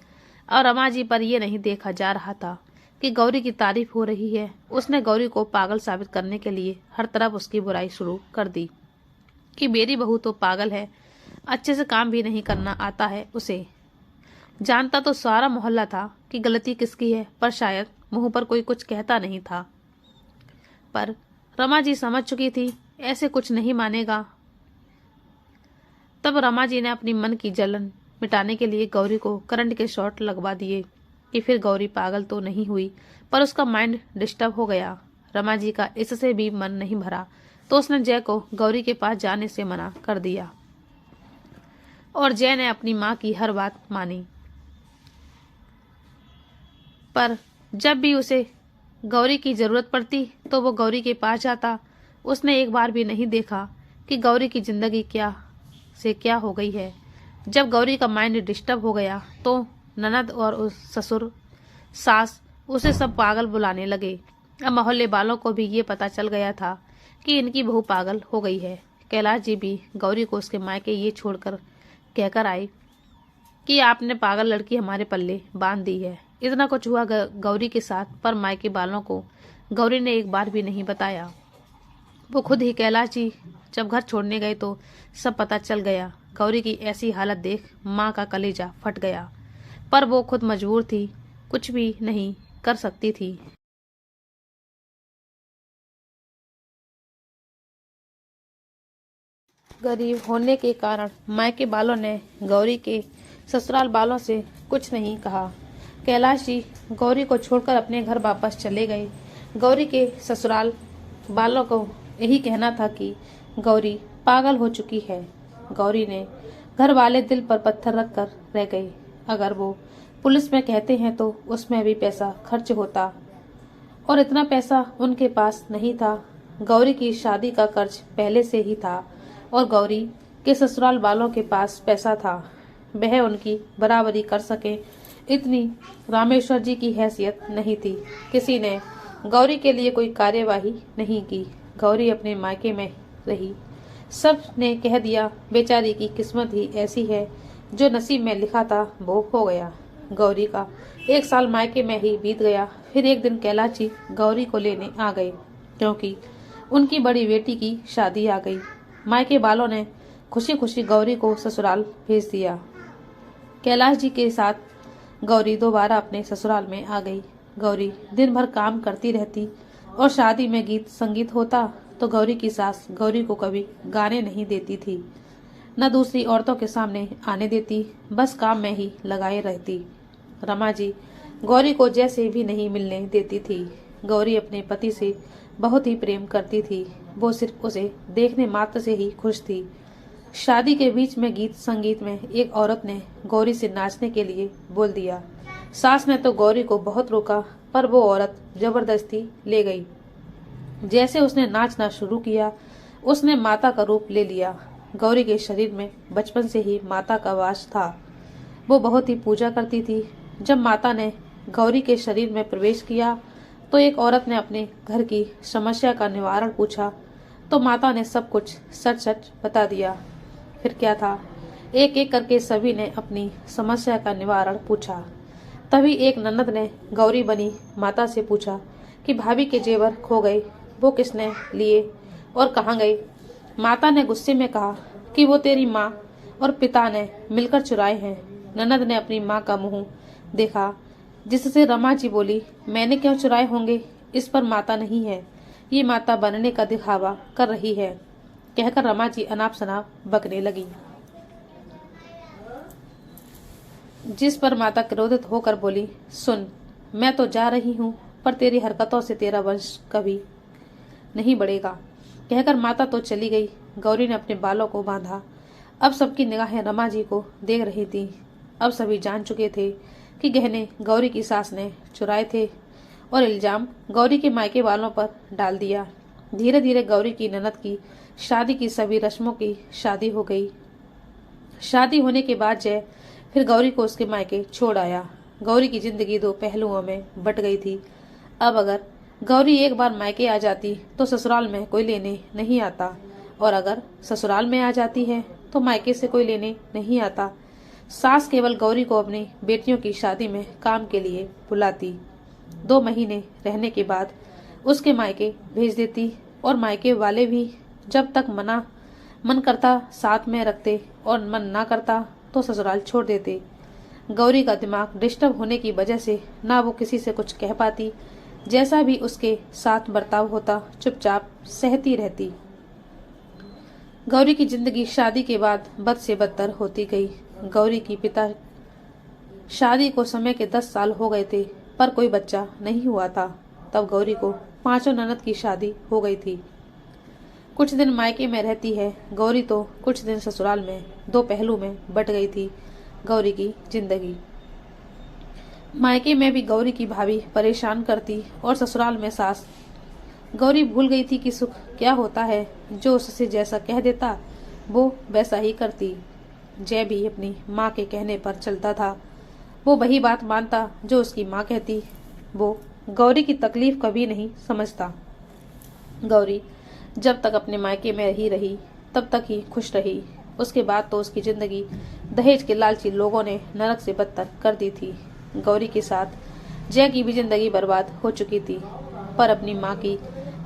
और रमा जी पर यह नहीं देखा जा रहा था कि गौरी की तारीफ हो रही है। उसने गौरी को पागल साबित करने के लिए हर तरफ उसकी बुराई शुरू कर दी कि मेरी बहू तो पागल है, अच्छे से काम भी नहीं करना आता है उसे। जानता तो सारा मोहल्ला था कि गलती किसकी है, पर शायद मुंह पर कोई कुछ कहता नहीं था। पर रमा जी समझ चुकी थी ऐसे कुछ नहीं मानेगा। तब रमा जी ने अपनी मन की जलन मिटाने के लिए गौरी को करंट के शॉट लगवा दिए कि फिर गौरी पागल तो नहीं हुई, पर उसका माइंड डिस्टर्ब हो गया। रमा जी का इससे भी मन नहीं भरा, तो उसने जय को गौरी के पास जाने से मना कर दिया और जय ने अपनी माँ की हर बात मानी। पर जब भी उसे गौरी की जरूरत पड़ती तो वो गौरी के पास जाता। उसने एक बार भी नहीं देखा कि गौरी की जिंदगी क्या हो गई है। जब गौरी का माइंड डिस्टर्ब हो गया तो ननद और उस ससुर सास उसे सब पागल बुलाने लगे। अब मोहल्ले वालों को भी ये पता चल गया था कि इनकी बहू पागल हो गई है। कैलाश जी भी गौरी को उसके मायके ये छोड़कर कहकर आए कि आपने पागल लड़की हमारे पल्ले बांध दी है। इतना कुछ हुआ गौरी के साथ, पर मायके वालों को गौरी ने एक बार भी नहीं बताया। वो खुद ही कैलाश जी जब घर छोड़ने गए तो सब पता चल गया। गौरी की ऐसी हालत देख माँ का कलेजा फट गया। पर वो खुद मजबूर थी, कुछ भी नहीं कर सकती थी। गरीब होने के कारण मायके वालों ने गौरी के ससुराल वालों से कुछ नहीं कहा। कैलाश जी गौरी को छोड़कर अपने घर वापस चले गए। गौरी के ससुराल वालों को यही कहना था कि गौरी पागल हो चुकी है। गौरी ने घर वाले दिल पर पत्थर रख कर रह गए। अगर वो पुलिस में कहते हैं तो उसमें भी पैसा खर्च होता, और इतना पैसा उनके पास नहीं था। गौरी की शादी का कर्ज पहले से ही था और गौरी के ससुराल वालों के पास पैसा था। वह उनकी बराबरी कर सके इतनी रामेश्वर जी की हैसियत नहीं थी। किसी ने गौरी के लिए कोई कार्यवाही नहीं की। गौरी अपने मायके में रही। सब ने कह दिया बेचारी की किस्मत ही ऐसी है, जो नसीब में लिखा था वो हो गया। गौरी का 1 साल मायके में ही बीत गया। फिर एक दिन कैलाश जी गौरी को लेने आ गए, क्योंकि उनकी बड़ी बेटी की शादी आ गई। मायके वालों ने खुशी खुशी गौरी को ससुराल भेज दिया। कैलाश जी के साथ गौरी दोबारा अपने ससुराल में आ गई। गौरी दिन भर काम करती रहती और शादी में गीत संगीत होता तो गौरी की सास गौरी को कभी गाने नहीं देती थी, न दूसरी औरतों के सामने आने देती, बस काम में ही लगाए रहती। रमा जी गौरी को जैसे भी नहीं मिलने देती थी। गौरी अपने पति से बहुत ही प्रेम करती थी। वो सिर्फ उसे देखने मात्र से ही खुश थी। शादी के बीच में गीत संगीत में एक औरत ने गौरी से नाचने के लिए बोल दिया। सास ने तो गौरी को बहुत रोका, पर वो औरत जबरदस्ती ले गई। जैसे उसने नाचना शुरू किया, उसने माता का रूप ले लिया। गौरी के शरीर में बचपन से ही माता का वास था। वो बहुत ही पूजा करती थी। जब माता ने गौरी के शरीर में प्रवेश किया तो एक औरत ने अपने घर की समस्या का निवारण पूछा, तो माता ने सब कुछ सच सच बता दिया। फिर क्या था, एक एक करके सभी ने अपनी समस्या का निवारण पूछा। तभी एक ननद ने गौरी बनी माता से पूछा कि भाभी के जेवर खो गए, वो किसने लिए और कहाँ गए। माता ने गुस्से में कहा कि वो तेरी माँ और पिता ने मिलकर चुराए हैं। ननद ने अपनी माँ का मुंह देखा, जिससे रमा जी बोली, मैंने क्यों चुराए होंगे, इस पर माता नहीं है, ये माता बनने का दिखावा कर रही है, कहकर रमा जी अनाप शनाप बकने लगी। जिस पर माता क्रोधित होकर बोली, सुन, मैं तो जा रही हूँ, पर तेरी हरकतों से तेरा वंश कभी नहीं बढ़ेगा, कहकर माता तो चली गई। गौरी ने अपने बालों को बांधा। अब सबकी निगाहें रमा जी को देख रही थी। अब सभी जान चुके थे कि गहने गौरी की सास ने चुराए थे और इल्जाम गौरी के मायके वालों पर डाल दिया। धीरे धीरे गौरी की ननद की शादी की सभी रस्मों की शादी हो गई। शादी होने के बाद जय फिर गौरी को उसके मायके छोड़ आया। गौरी की जिंदगी 2 पहलुओं में बट गई थी। अब अगर गौरी एक बार मायके आ जाती तो ससुराल में कोई लेने नहीं आता, और अगर ससुराल में आ जाती है तो मायके से कोई लेने नहीं आता। सास केवल गौरी को अपनी बेटियों की शादी में काम के लिए बुलाती, 2 महीने रहने के बाद उसके मायके भेज देती, और मायके वाले भी जब तक मन करता साथ में रखते और मन ना करता तो ससुराल छोड़ देते। गौरी का दिमाग डिस्टर्ब होने की वजह से ना वो किसी से कुछ कह पाती, जैसा भी उसके साथ बर्ताव होता चुपचाप सहती रहती। गौरी की जिंदगी शादी के बाद बद से बदतर होती गई। गौरी की पिता शादी को समय के 10 साल हो गए थे, पर कोई बच्चा नहीं हुआ था। तब गौरी को 5 ननद की शादी हो गई थी। कुछ दिन मायके में रहती है गौरी, तो कुछ दिन ससुराल में। 2 पहलू में बट गई थी गौरी की जिंदगी। मायके में भी गौरी की भाभी परेशान करती और ससुराल में सास। गौरी भूल गई थी कि सुख क्या होता है। जो उससे जैसा कह देता वो वैसा ही करती। जय भी अपनी माँ के कहने पर चलता था। वो वही बात मानता जो उसकी माँ कहती। वो गौरी की तकलीफ कभी नहीं समझता। गौरी जब तक अपने मायके में ही रही तब तक ही खुश रही। उसके बाद तो उसकी जिंदगी दहेज के लालची लोगों ने नरक से बदतर कर दी थी। गौरी के साथ जय की भी जिंदगी बर्बाद हो चुकी थी, पर अपनी माँ की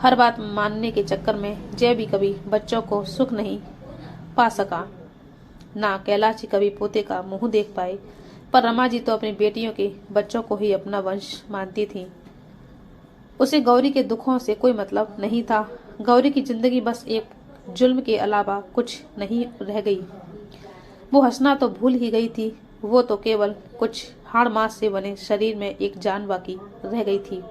हर बात मानने के चक्कर में जय भी कभी बच्चों को सुख नहीं पा सका। ना कैलाश जी कभी पोते का मुंह देख पाए। पर रमा जी तो अपनी बेटियों के बच्चों को ही अपना वंश मानती थी। उसे गौरी के दुखों से कोई मतलब नहीं था। गौरी की जिंदगी बस एक जुल्म के अलावा कुछ नहीं रह गई। वो हंसना तो भूल ही गई थी। वो तो केवल कुछ हाड़ मांस से बने शरीर में एक जान बाकी रह गई थी,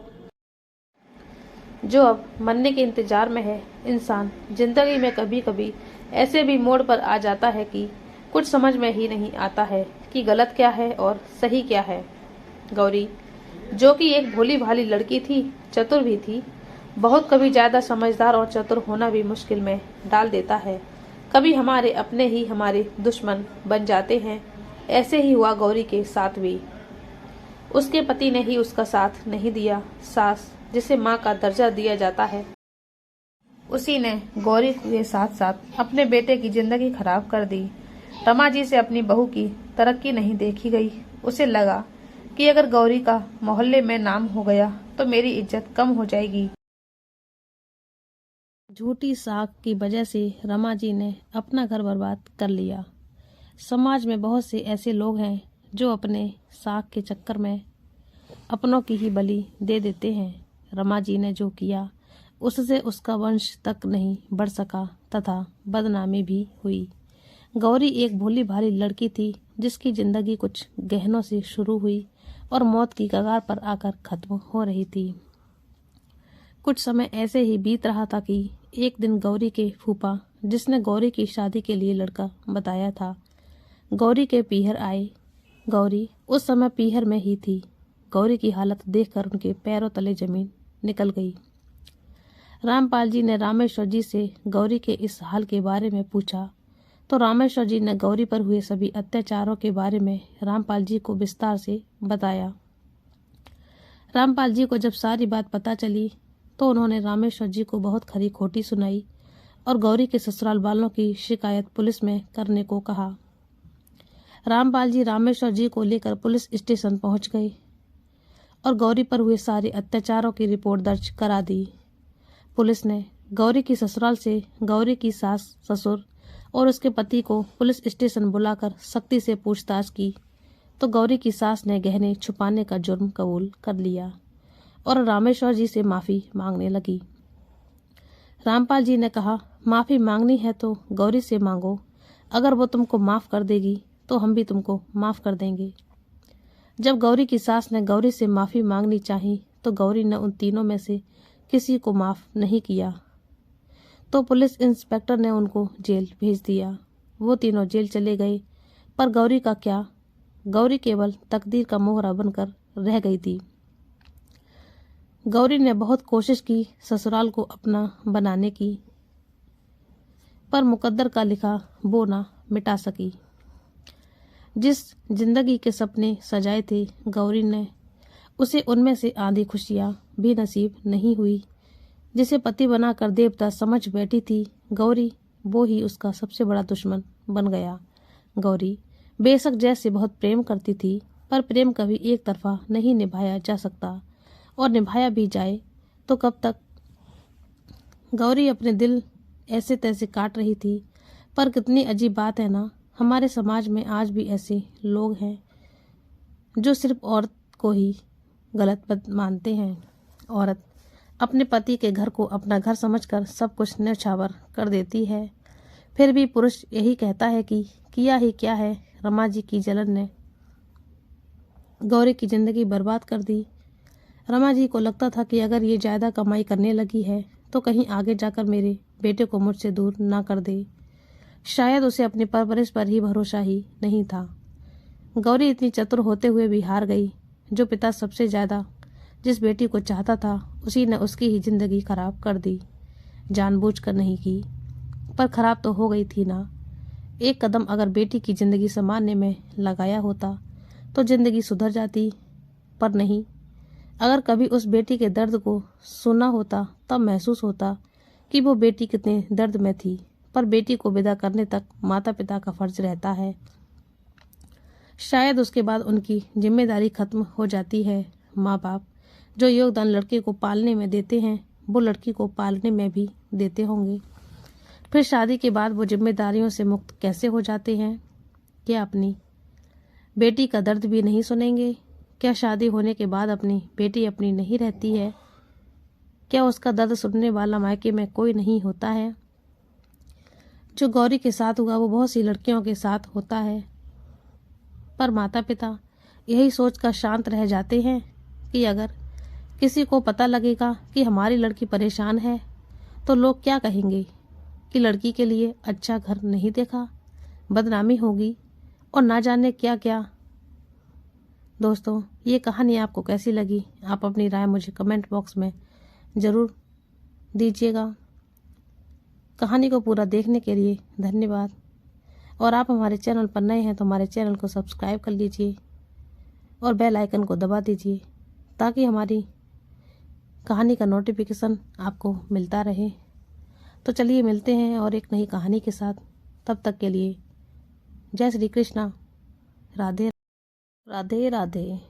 जो अब मरने के इंतजार में है। इंसान जिंदगी में कभी कभी ऐसे भी मोड़ पर आ जाता है कि कुछ समझ में ही नहीं आता है कि गलत क्या है और सही क्या है। गौरी, जो कि एक भोली भाली लड़की थी, चतुर भी थी, बहुत कभी ज्यादा समझदार और चतुर होना भी मुश्किल में डाल देता है। कभी हमारे अपने ही हमारे दुश्मन बन जाते हैं। ऐसे ही हुआ गौरी के साथ भी। उसके पति ने ही उसका साथ नहीं दिया। सास, जिसे माँ का दर्जा दिया जाता है, उसी ने गौरी के साथ साथ अपने बेटे की जिंदगी खराब कर दी। रमा जी से अपनी बहू की तरक्की नहीं देखी गई। उसे लगा कि अगर गौरी का मोहल्ले में नाम हो गया तो मेरी इज्जत कम हो जाएगी। झूठी साख की वजह से रमा जी ने अपना घर बर्बाद कर लिया। समाज में बहुत से ऐसे लोग हैं जो अपने साख के चक्कर में अपनों की ही बलि दे देते हैं। रमा जी ने जो किया उससे उसका वंश तक नहीं बढ़ सका तथा बदनामी भी हुई। गौरी एक भोली भाली लड़की थी जिसकी जिंदगी कुछ गहनों से शुरू हुई और मौत की कगार पर आकर खत्म हो रही थी। कुछ समय ऐसे ही बीत रहा था कि एक दिन गौरी के फूफा, जिसने गौरी की शादी के लिए लड़का बताया था, गौरी के पीहर आए। गौरी उस समय पीहर में ही थी। गौरी की हालत देखकर उनके पैरों तले जमीन निकल गई। रामपाल जी ने रामेश्वर जी से गौरी के इस हाल के बारे में पूछा तो रामेश्वर जी ने गौरी पर हुए सभी अत्याचारों के बारे में रामपाल जी को विस्तार से बताया। रामपाल जी को जब सारी बात पता चली तो उन्होंने रामेश्वर जी को बहुत खरी खोटी सुनाई और गौरी के ससुराल वालों की शिकायत पुलिस में करने को कहा। रामपाल जी रामेश्वर जी को लेकर पुलिस स्टेशन पहुंच गए और गौरी पर हुए सारे अत्याचारों की रिपोर्ट दर्ज करा दी। पुलिस ने गौरी की ससुराल से गौरी की सास, ससुर और उसके पति को पुलिस स्टेशन बुलाकर सख्ती से पूछताछ की तो गौरी की सास ने गहने छुपाने का जुर्म कबूल कर लिया और रामेश्वर जी से माफी मांगने लगी। रामपाल जी ने कहा, माफी मांगनी है तो गौरी से मांगो, अगर वो तुमको माफ कर देगी तो हम भी तुमको माफ कर देंगे। जब गौरी की सास ने गौरी से माफी मांगनी चाही तो गौरी ने उन तीनों में से किसी को माफ नहीं किया तो पुलिस इंस्पेक्टर ने उनको जेल भेज दिया। वो तीनों जेल चले गए, पर गौरी का क्या? गौरी केवल तकदीर का मोहरा बनकर रह गई थी। गौरी ने बहुत कोशिश की ससुराल को अपना बनाने की, पर मुकद्दर का लिखा वो ना मिटा सकी। जिस जिंदगी के सपने सजाए थे गौरी ने, उसे उनमें से आधी खुशियां भी नसीब नहीं हुई। जिसे पति बनाकर देवता समझ बैठी थी गौरी, वो ही उसका सबसे बड़ा दुश्मन बन गया। गौरी बेशक जैसे बहुत प्रेम करती थी, पर प्रेम कभी एक तरफा नहीं निभाया जा सकता, और निभाया भी जाए तो कब तक। गौरी अपने दिल ऐसे तैसे काट रही थी, पर कितनी अजीब बात है ना, हमारे समाज में आज भी ऐसे लोग हैं जो सिर्फ औरत को ही गलत मानते हैं। औरत अपने पति के घर को अपना घर समझकर सब कुछ न्यौछावर कर देती है, फिर भी पुरुष यही कहता है कि किया ही क्या है। रमा जी की जलन ने गौरी की जिंदगी बर्बाद कर दी। रमा जी को लगता था कि अगर ये ज़्यादा कमाई करने लगी है तो कहीं आगे जाकर मेरे बेटे को मुझसे दूर ना कर दे। शायद उसे अपनी परवरिश पर ही भरोसा ही नहीं था। गौरी इतनी चतुर होते हुए भी हार गई। जो पिता सबसे ज़्यादा जिस बेटी को चाहता था, उसी ने उसकी ही जिंदगी खराब कर दी। जानबूझकर नहीं की, पर खराब तो हो गई थी ना। एक कदम अगर बेटी की जिंदगी संवारने में लगाया होता तो जिंदगी सुधर जाती, पर नहीं। अगर कभी उस बेटी के दर्द को सुना होता तब महसूस होता कि वो बेटी कितने दर्द में थी, पर बेटी को विदा करने तक माता पिता का फर्ज रहता है। शायद उसके बाद उनकी जिम्मेदारी खत्म हो जाती है। माँ बाप जो योगदान लड़के को पालने में देते हैं, वो लड़की को पालने में भी देते होंगे। फिर शादी के बाद वो जिम्मेदारियों से मुक्त कैसे हो जाते हैं? क्या अपनी बेटी का दर्द भी नहीं सुनेंगे? क्या शादी होने के बाद अपनी बेटी अपनी नहीं रहती है? क्या उसका दर्द सुनने वाला मायके में कोई नहीं होता है? जो गौरी के साथ हुआ वो बहुत सी लड़कियों के साथ होता है। पर माता पिता यही सोचकर शांत रह जाते हैं कि अगर किसी को पता लगेगा कि हमारी लड़की परेशान है तो लोग क्या कहेंगे कि लड़की के लिए अच्छा घर नहीं देखा, बदनामी होगी और ना जाने क्या क्या। दोस्तों, ये कहानी आपको कैसी लगी? आप अपनी राय मुझे कमेंट बॉक्स में ज़रूर दीजिएगा। कहानी को पूरा देखने के लिए धन्यवाद। और आप हमारे चैनल पर नए हैं तो हमारे चैनल को सब्सक्राइब कर लीजिए और बेल आइकन को दबा दीजिए ताकि हमारी कहानी का नोटिफिकेशन आपको मिलता रहे। तो चलिए मिलते हैं और एक नई कहानी के साथ। तब तक के लिए जय श्री कृष्णा। राधे राधे राधे।